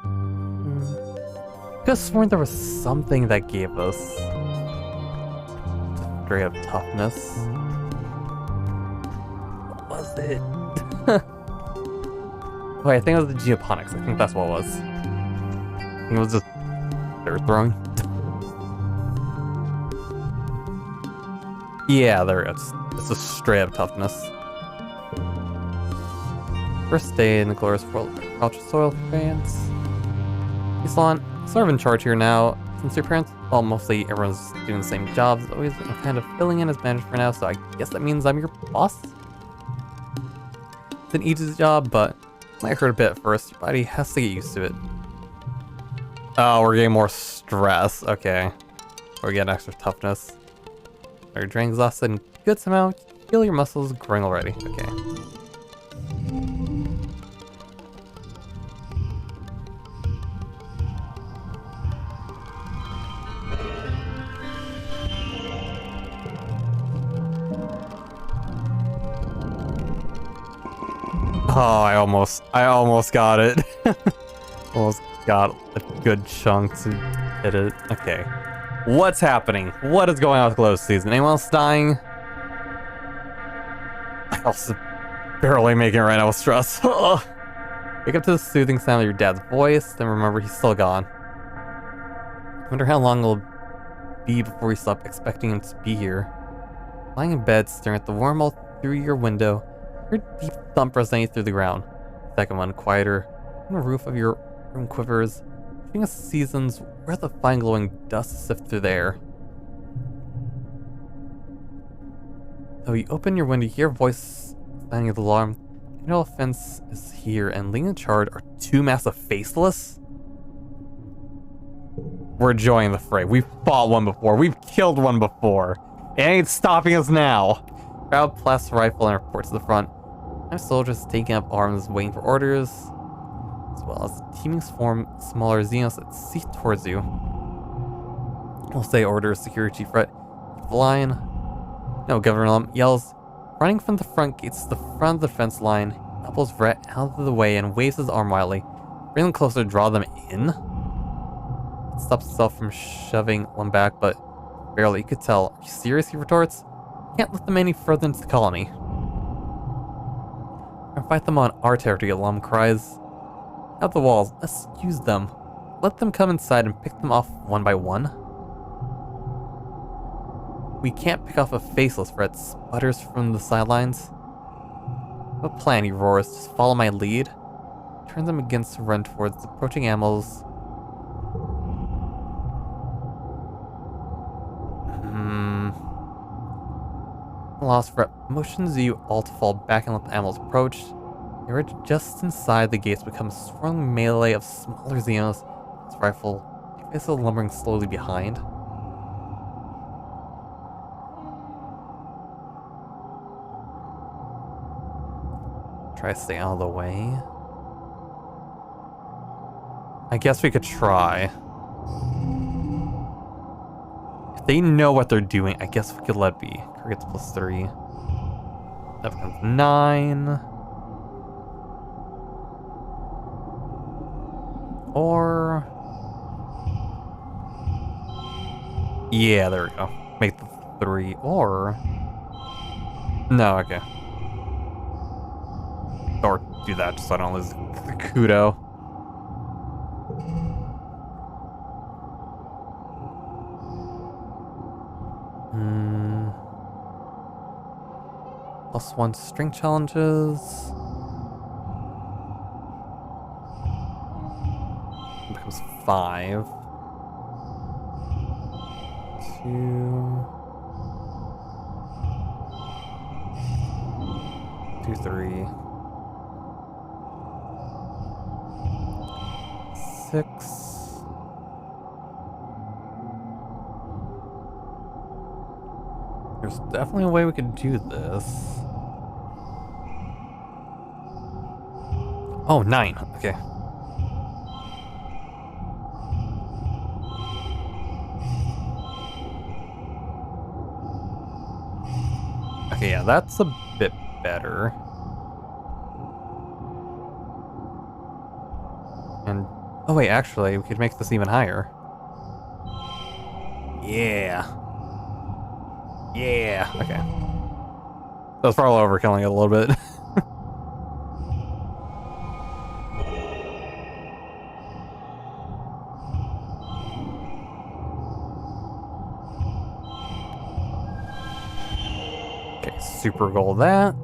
I could have sworn there was something that gave us straight up toughness. What was it? Wait, I think it was the geoponics. I think that's what it was. I think it was just dirt throwing. Yeah, there it is. It's a straight up toughness. First day in the glorious world of agricultural soil fans. Islon, sort of in charge here now. Since your parents, well, mostly everyone's doing the same jobs, always I'm kind of filling in as manager for now, so I guess that means I'm your boss. It's an easy job, but it might hurt a bit at first. Your body has to get used to it. Oh, we're getting more stress. Okay. We're getting extra toughness. Are you drained, exhausted, and good somehow? Feel your muscles growing already. Okay. Oh, I almost got it. Almost got a good chunk to hit it. Okay. What's happening? What is going on with glow season? Anyone else dying? I also barely making it right now with stress. Wake up to the soothing sound of your dad's voice, then remember he's still gone. Wonder how long it'll be before we stop expecting him to be here. Lying in bed, staring at the wormhole through your window, your deep thump resonates through the ground. Second one, quieter, and the roof of your room quivers, showing us seasons where the fine glowing dust sifts through the air. Though you open your window, you hear a voice sounding at the alarm. You know, offense is here, and leading the charge are two massive faceless. We're joining the fray. We've fought one before. We've killed one before. It ain't stopping us now. Crowd blasts a rifle and reports to the front. I'm soldiers taking up arms, waiting for orders, as well as a teeming swarm smaller Xenos that seek towards you. We'll say orders, security threat. Keep the line. No, Governor Lump yells, running from the front gates to the front of the defense line, elbows Rhett out of the way and waves his arm wildly. Bring them closer to draw them in. It stops itself from shoving one back, but barely. You could tell. Are you serious? He retorts. Can't let them any further into the colony. And fight them on our territory, Lum cries. Out the walls. Let's use them. Let them come inside and pick them off one by one. We can't pick off a faceless, Rhett sputters from the sidelines. What plan, he roars. Just follow my lead. Turns him against to run towards the approaching animals. Lost Rep motions you all to fall back and let the animals approach. You're just inside the gates, become a swirling melee of smaller Xenos. His rifle, face lumbering slowly behind. Try to stay out of the way. I guess we could try. If they know what they're doing, I guess we could let it be. Gets +3. That becomes 9. Or... yeah, there we go. Make the 3. Or... no, okay. Or do that just so I don't lose the kudo. +1 string challenges. It becomes 5. 2. 2, 3. 6. There's definitely a way we could do this. Oh, 9. Okay. Okay, yeah, that's a bit better. And, oh wait, actually, we could make this even higher. Yeah. Yeah, okay. That was probably overkilling it a little bit. Okay, super goal that.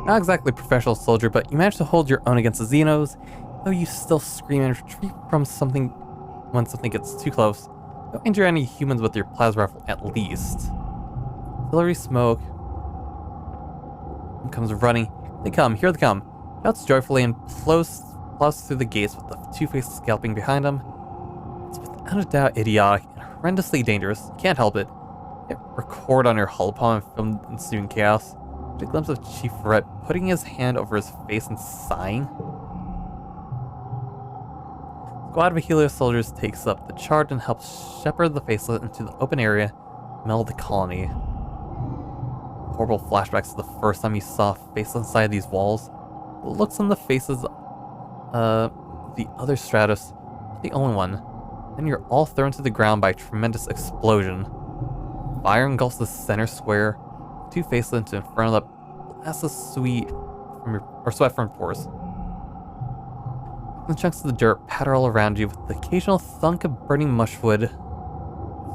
Not exactly a professional soldier, but you managed to hold your own against the Xenos, though you still scream and retreat from something when something gets too close. Don't injure any humans with your plasma rifle, at least. Artillery smoke comes running. They come, here they come. Shouts joyfully and plows through the gates with the two-faced scalping behind him. It's without a doubt idiotic and horrendously dangerous. You can't help it. Hit record on your hull palm and film the ensuing chaos. A glimpse of Chief Rhett putting his hand over his face and sighing. A squad of Helios soldiers takes up the charge and helps shepherd the faceless into the open area, middle of the colony. Horrible flashbacks to the first time you saw a face inside these walls. The looks on the faces the other Stratus, the only one. Then you're all thrown to the ground by a tremendous explosion. Fire engulfs the center square, two faceless into front of the blasts of sweat from pores. The chunks of the dirt patter all around you with the occasional thunk of burning mushwood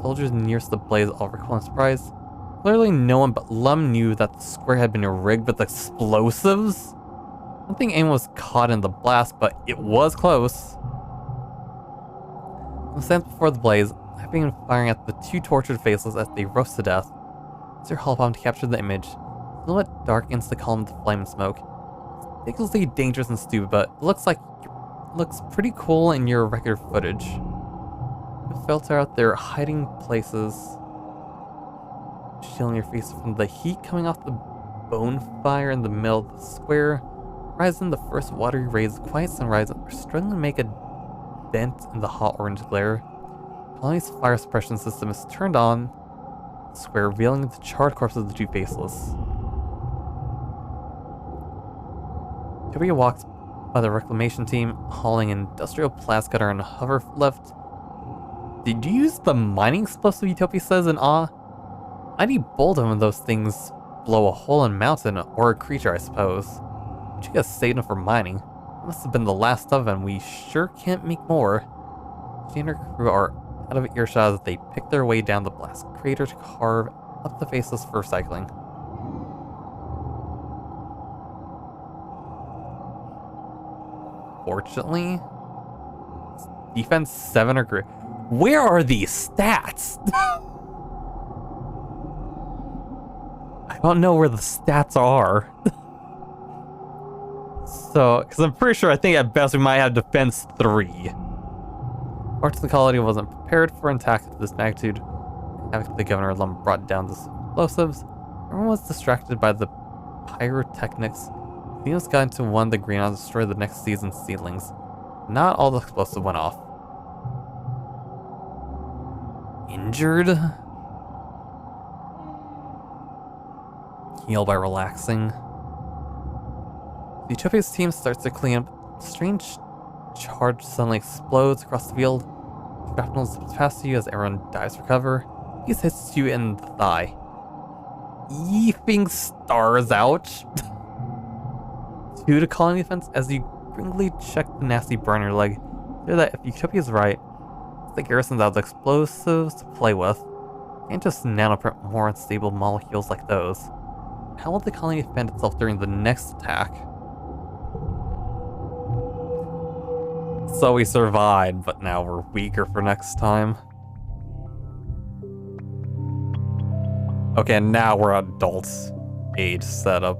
soldiers nearest the blaze all recoil in surprise. Clearly no one but Lum knew that the square had been rigged with explosives. I don't think anyone was caught in the blast, but it was close. In the stands before the blaze, I've been firing at the two tortured faceless as they roast to death. Use your hull bomb to capture the image. Silhouette darkens the column of the flame and smoke. It's ridiculously dangerous and stupid, but it looks pretty cool in your record footage. You filter out their hiding places, shielding your face from the heat coming off the bonfire in the middle of the square. Horizon, the first watery rays of quiet sunrise are struggling to make a dent in the hot orange glare. Colony's fire suppression system is turned on, the square revealing the charred corpses of the two faceless. Utopia walks by the reclamation team, hauling an industrial blast cutter and a hover lift. Did you use the mining explosive, Utopia says in awe? I'd be bold when those things blow a hole in a mountain or a creature, I suppose. But you guys saved them for mining. It must have been the last of them. We sure can't make more. She and her crew are out of earshot as they pick their way down the blast crater to carve up the faceless for recycling. Fortunately, defense 7 or greater. Where are these stats? I don't know where the stats are. So, because I'm pretty sure, I think at best we might have defense 3. Parts of the colony wasn't prepared for an attack of this magnitude. After the governor Lum brought down the explosives, everyone was distracted by the pyrotechnics. Venus got into one of the greenhouses to destroy the next season's seedlings. Not all the explosives went off. Injured? Heal by relaxing. The Utopia's team starts to clean up. Strange charge suddenly explodes across the field. Shrapnel zips past you as everyone dives for cover. He hits you in the thigh. Yeeping stars, ouch. 2 to colony defense as you grimly check the nasty burn in your leg. Clear that if Utopia's right, the garrison's out of explosives to play with. You can't just nanoprint more unstable molecules like those. How will the colony defend itself during the next attack? So we survived, but now we're weaker for next time. Okay, now we're adults age setup.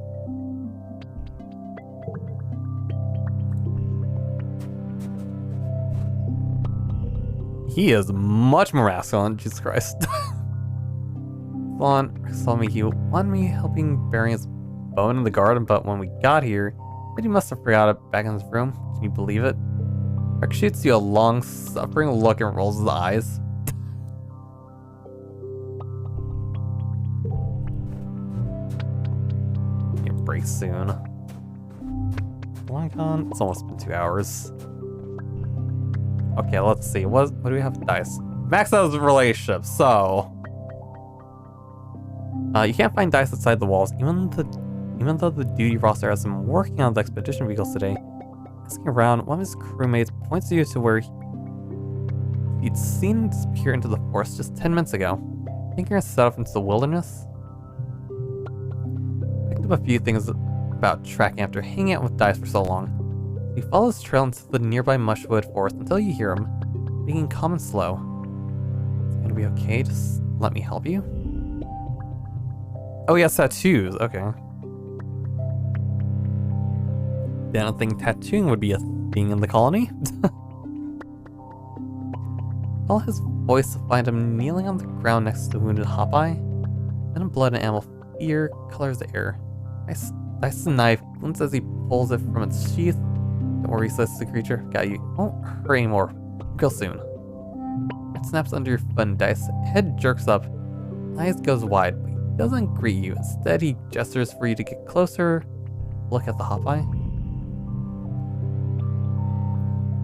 He is much more masculine, Jesus Christ. Vaughn saw me, he wanted me helping bury his bone in the garden, but when we got here, he must have forgot it back in his room. Can you believe it? Rick shoots you a long, suffering look and rolls his eyes. Break soon. Long gone? It's almost been 2 hours. Okay, let's see. What do we have? Dice. Max out his relationship, so... you can't find dice outside the walls, even though the duty roster has been working on the expedition vehicles today. Asking around, one of his crewmates points you to where he'd seen disappear into the forest just 10 minutes ago. Think you're gonna set off into the wilderness? Picked up a few things about tracking after hanging out with dice for so long. You follow his trail into the nearby mushwood forest until you hear him, being calm and slow. It's gonna be okay, just let me help you. Oh, he has tattoos, okay. I don't think tattooing would be a thing in the colony. Follow his voice to find him kneeling on the ground next to the wounded Hopeye. Then blood and animal fear colors the air. Dices the knife, glints as he pulls it from its sheath. Don't worry, says the creature. Got you. Won't hurt anymore. Real soon. It snaps under your foot and Dice's head jerks up. Eyes goes wide, but he doesn't greet you. Instead, he gestures for you to get closer. Look at the Hopeye.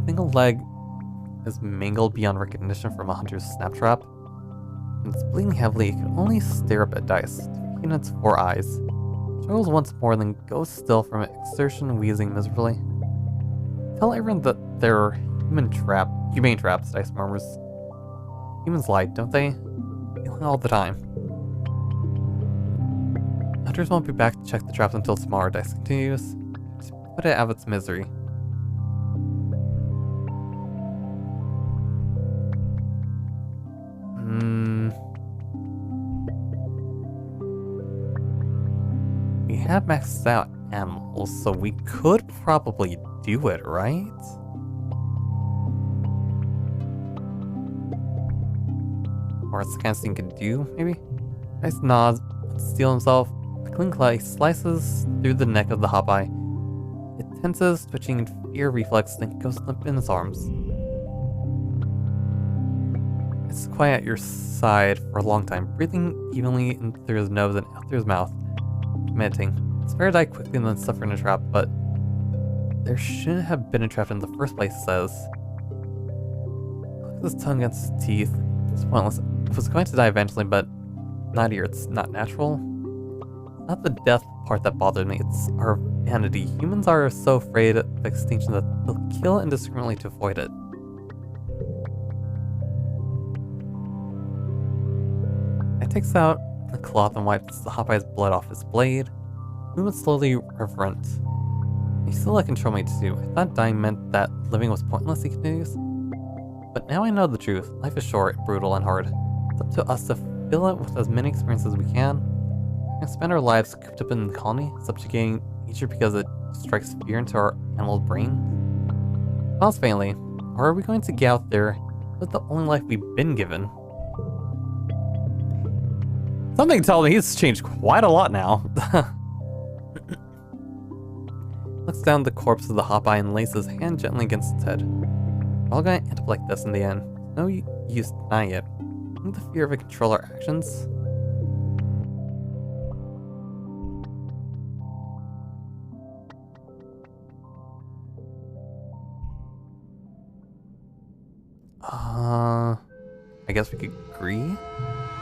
Single leg is mangled beyond recognition from a hunter's snap trap. And it's bleeding heavily. It can only stare up at Dice, defeating its 4 eyes. Struggles once more, then goes still from exertion, wheezing miserably. Tell everyone that they're humane traps, Dice murmurs. Humans lie, don't they? Feeling all the time. Hunters won't be back to check the traps until tomorrow, Dice continues. Just put it out of its misery. We have maxed out animals, so we could probably do it, right? Or it's the kind of thing he can do, maybe? Dice nods, steel himself. The clean clay slices through the neck of the hopeye. It tenses, twitching in fear reflex, then goes limp in his arms. It's quiet at your side for a long time, breathing evenly in through his nose and out through his mouth. Meditating. It's fair to die quickly and then suffer in a trap, but there shouldn't have been a trap in the first place, says. Clicks his tongue against his teeth. It's pointless. It was going to die eventually, but not here. It's not natural. Not the death part that bothered me, it's our vanity. Humans are so afraid of extinction that they'll kill indiscriminately to avoid it. It takes out the cloth and wipes the hopeye's blood off his blade. Movement slowly reverent. You still let control me too. I thought dying meant that living was pointless, he continues. But now I know the truth. Life is short, brutal, and hard. It's up to us to fill it with as many experiences as we can. We spend our lives cooped up in the colony, subjugating nature because it strikes fear into our animal brain. Smiles faintly. Or are we going to get out there with the only life we've been given? Something tells me he's changed quite a lot now. Looks down the corpse of the hopeye and lays his hand gently against its head. We're all gonna end up like this in the end. No use denying it. I think the fear of it control our actions. I guess we could agree?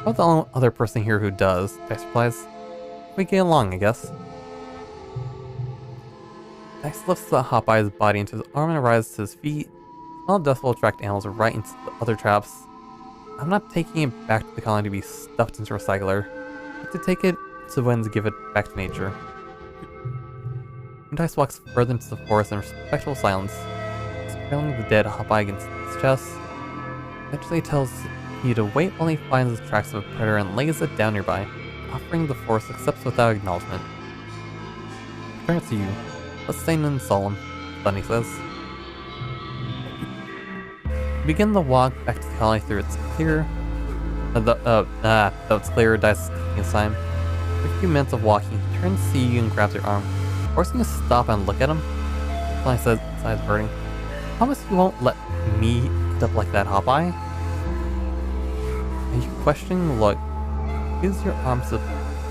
About the only other person here who does, Dex replies. We get along, I guess. Dex lifts the hopeye's body into his arm and rises to his feet. Smell of death will attract animals right into the other traps. I'm not taking it back to the colony to be stuffed into a recycler. I have to take it to when to give it back to nature. Dice walks further into the forest in respectful silence, trailing the dead hopeye against his chest. Eventually tells you to wait while he finds the tracks of a predator and lays it down nearby. Offering the force accepts without acknowledgement. Turns to you. Let's stay in solemn, Bunny says. Begin the walk back to the colony through its clear. Though it's clear, Dice taking time. After a few minutes of walking, he turns to you and grabs your arm, forcing you to stop and look at him. Bunny says, his eyes burning. Promise you won't let me end up like that hopeye? Are you questioning the look? Use your arms to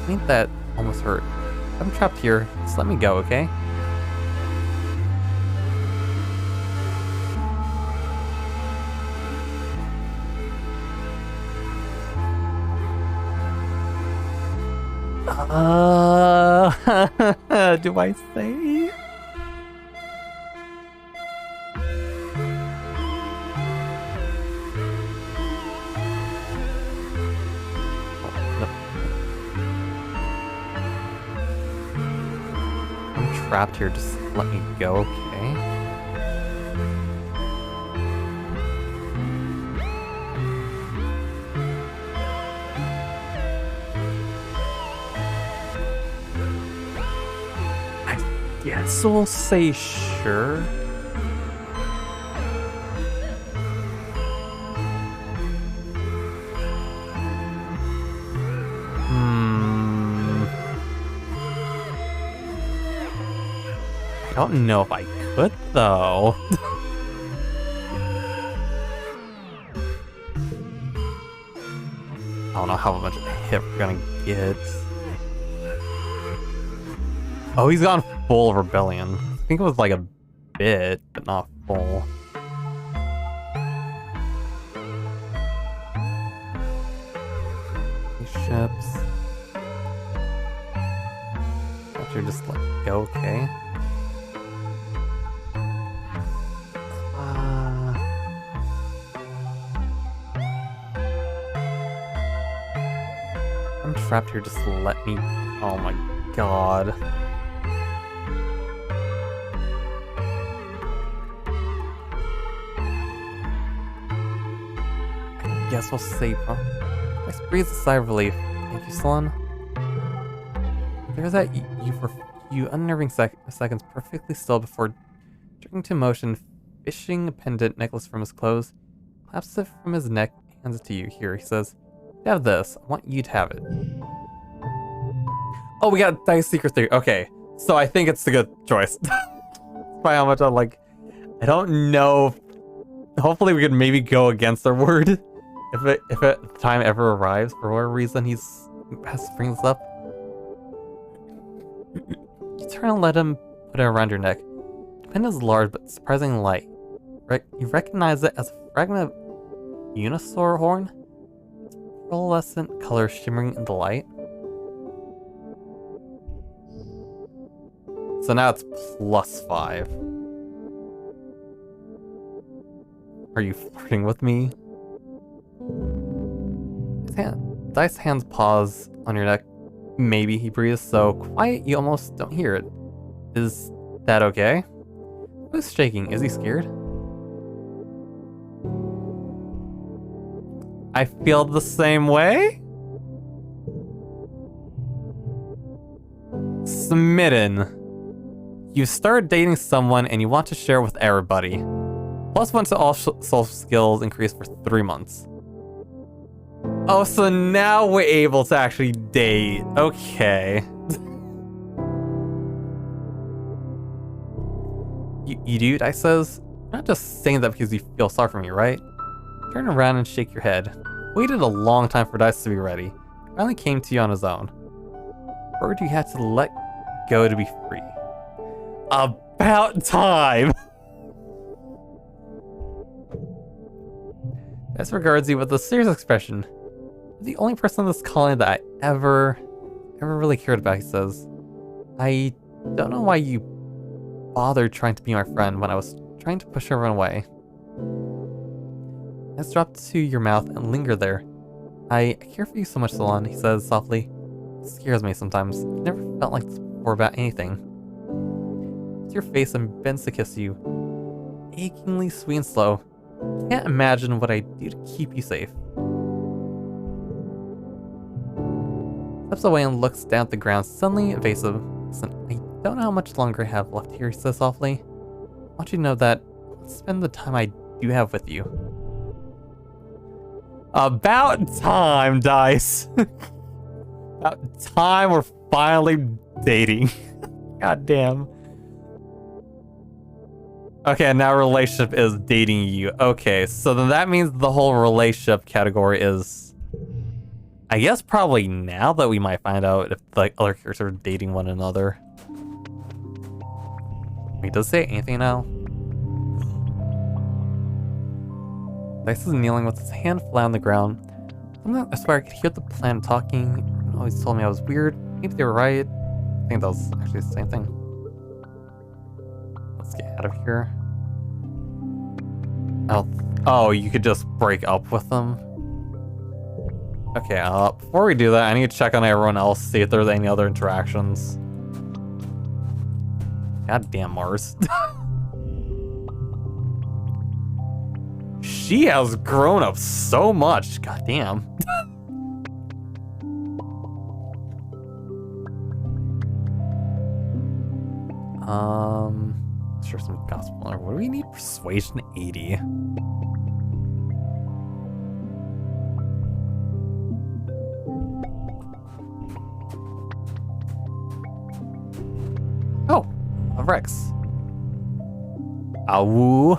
ain't that almost hurt. I'm trapped here, just let me go, okay? Do I say? Trapped here, just let me go, okay? I guess we'll say sure. I don't know if I could, though. I don't know how much hit we're gonna get. Oh, he's gone full rebellion. I think it was like a bit, but not full. These ships. Thought you just let go, okay? I'm trapped here, just let me... Oh my god. I guess we'll save, huh? Max breathes a sigh of relief. Thank you, Salon. There's that you for a few unnerving seconds perfectly still before jerking to motion, fishing a pendant necklace from his clothes, claps it from his neck, hands it to you. Here, he says, have this. I want you to have it. Oh, we got Dice Secret Theory. Okay, so I think it's a good choice. By how much I'm like, I don't know. Hopefully we could maybe go against our word. If the time ever arrives, for whatever reason has to bring this up. You turn and let him put it around your neck. The pin is large but surprisingly light. You recognize it as a fragment of Unisaur horn. Its pearlescent color shimmering in the light. So now it's +5. Are you flirting with me? Dice hands pause on your neck. Maybe, he breathes so quiet you almost don't hear it. Is that okay? Who's shaking? Is he scared? I feel the same way? Smitten. You start dating someone and you want to share with everybody. +1 to all social skills increase for 3 months. Oh, so now we're able to actually date. Okay. You do? Dice says. You're not just saying that because you feel sorry for me, right? Turn around and shake your head. Waited a long time for Dice to be ready. Finally came to you on his own. Bird you had to let go to be free. About time! Dice regards you with a serious expression. You're the only person in this colony that I ever really cared about, he says. I don't know why you bothered trying to be my friend when I was trying to push everyone away. Let's drop to your mouth and linger there. I care for you so much, Salon, he says softly. It scares me sometimes. I've never felt like this before about anything. It's your face and bends to kiss you. Achingly sweet and slow. Can't imagine what I do to keep you safe. Steps away and looks down at the ground, suddenly evasive. Listen, I don't know how much longer I have left here, he says softly. I want you to know that I'll spend the time I do have with you. About time, Dice. About time we're finally dating. God damn. Okay, now relationship is dating you. Okay, so then that means the whole relationship category is... I guess probably now that we might find out if the other characters are dating one another. Wait, does it say anything now? Dice is kneeling with his hand flat on the ground. I swear I could hear the plant talking. Everyone always told me I was weird. Maybe they were right. I think that was actually the same thing. Let's get out of here. Oh, you could just break up with them? Okay, before we do that, I need to check on everyone else, see if there's any other interactions. God damn Mars. She has grown up so much. God damn. Sure, some gospel. What do we need? Persuasion 80. Oh, a Rex. Awoo.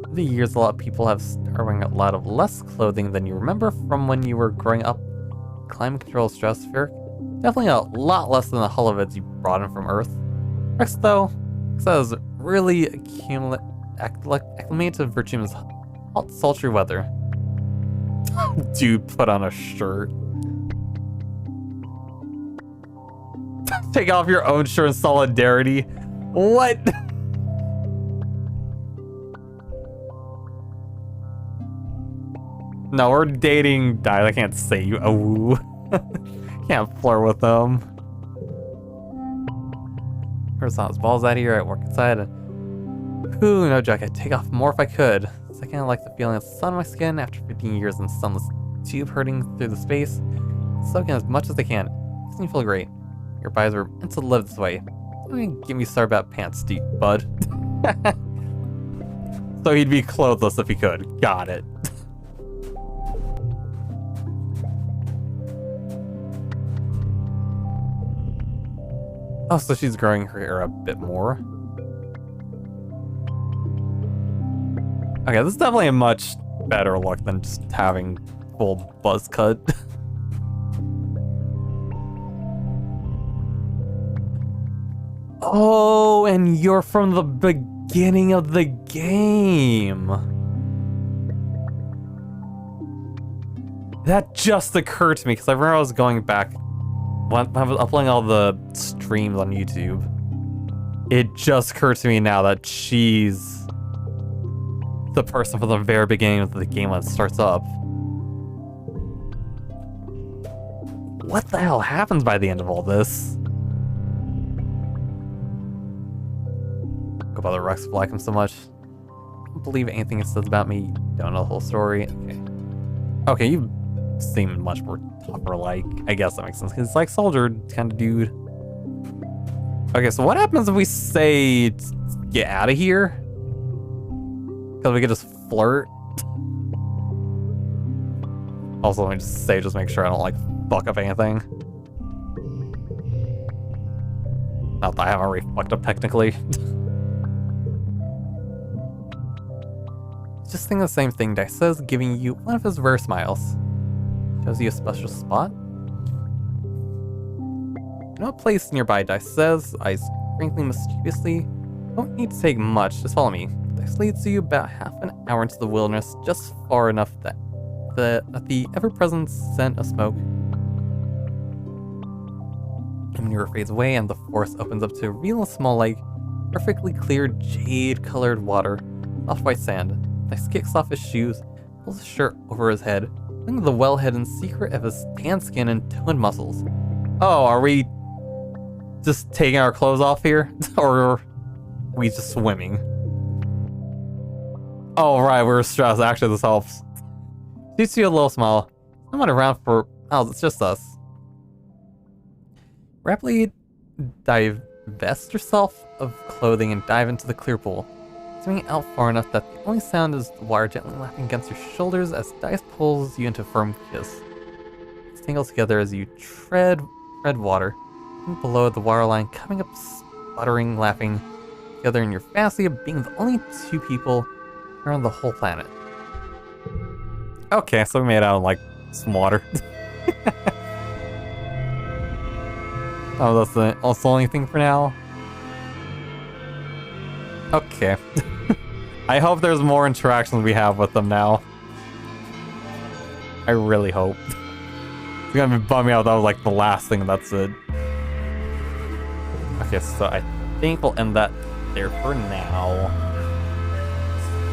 Over the years, a lot of people have started wearing a lot of less clothing than you remember from when you were growing up. Climate control stratosphere. Definitely a lot less than the holovids you brought in from Earth. Rex, though, says really acclimate to Virginia's hot, sultry weather. Dude, put on a shirt. Take off your own shirt in solidarity. What? No, we're dating guys. I can't say you. Oh, can't flirt with them. First on his balls out here. I work inside. Ooh, no joke. I'd take off more if I could. Second, I like the feeling of sun on my skin after 15 years in sunless tube hurting through the space. Soak in as much as I can. Makes me feel great. Your bodies were meant to live this way. Don't even get me started about pants, bud. So he'd be clothless if he could. Got it. Oh, so she's growing her hair a bit more. Okay, this is definitely a much better look than just having full buzz cut. Oh, and you're from the beginning of the game. That just occurred to me because I remember I was going back when I was uploading all the streams on YouTube. It just occurred to me now that she's the person from the very beginning of the game when it starts up. What the hell happens by the end of all this? Go bother Rex if I like him so much. Don't believe anything it says about me. Don't know the whole story. Okay, you seem much more tougher like. I guess that makes sense because it's like soldier kind of dude. Okay, so what happens if we say get out of here? Because we could just flirt. Also, let me just say, just make sure I don't like fuck up anything. Not that I haven't already fucked up technically. Just think the same thing. Dice says giving you one of his rare smiles. Shows you a special spot. No place nearby, Dice says, eyes wrinkling mischievously. Don't need to take much, just follow me. Dice leads you about half an hour into the wilderness, just far enough that the ever-present scent of smoke and mirror fades away and the forest opens up to a real small lake, perfectly clear jade-colored water, soft white sand. Dice kicks off his shoes, pulls his shirt over his head, looking at the well-hidden secret of his tan skin and toned muscles. Oh, are we just taking our clothes off here? Or are we just swimming? Oh, right, we're stressed. Actually, this helps. She sees you a little smile. I'm not around for... Oh, it's just us. Rapidly divest yourself of clothing and dive into the clear pool. Swimming out far enough that the only sound is the water gently lapping against your shoulders as Dice pulls you into a firm kiss. It's tangled together as you tread water. Below the waterline, coming up sputtering, laughing together in your fantasy of being the only two people around the whole planet. Okay, so we made out in like some water. Oh, that's the only thing for now. Okay. I hope there's more interactions we have with them now. I really hope. It's gonna bum me out that was like the last thing and that's it. Okay, so I think we'll end that there for now.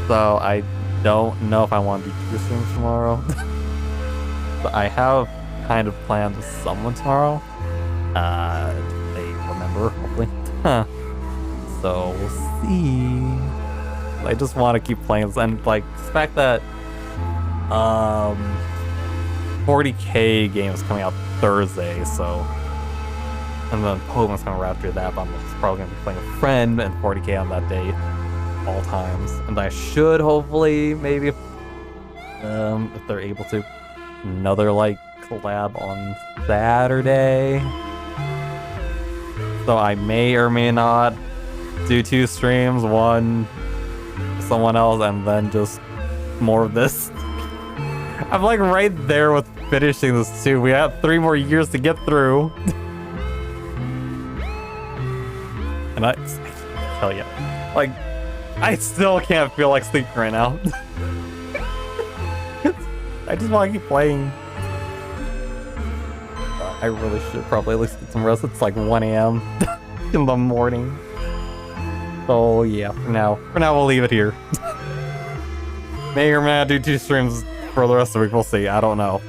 So I don't know if I want to do 2 streams tomorrow. But I have kind of planned with someone tomorrow. They remember, hopefully. So we'll see. I just want to keep playing this, and like the fact that 40k game is coming out Thursday, so and then Pokemon's coming right after that, but I'm just probably gonna be playing a friend and 40k on that day all times. And I should hopefully maybe if they're able to another like collab on Saturday. So I may or may not do 2 streams, one someone else and then just more of this. I'm like right there with finishing this too. We have 3 more years to get through. And I can't tell you, like, I still can't feel like sleeping right now. I just want to keep playing. I really should probably at least get some rest. It's like 1 a.m. in the morning. So yeah, for now we'll leave it here. May or may not do 2 streams for the rest of the week. We'll see. I don't know.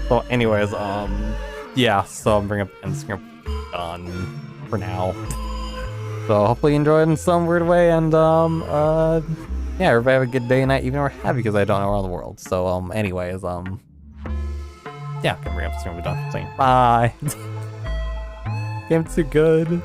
So anyways, yeah, so I'm bringing up Instagram done for now. So hopefully you enjoyed in some weird way, and yeah, everybody have a good day, night, even or happy, because I don't know around the world. So anyways, yeah, I'm gonna bring up Instagram done. Saying bye. Game's too good.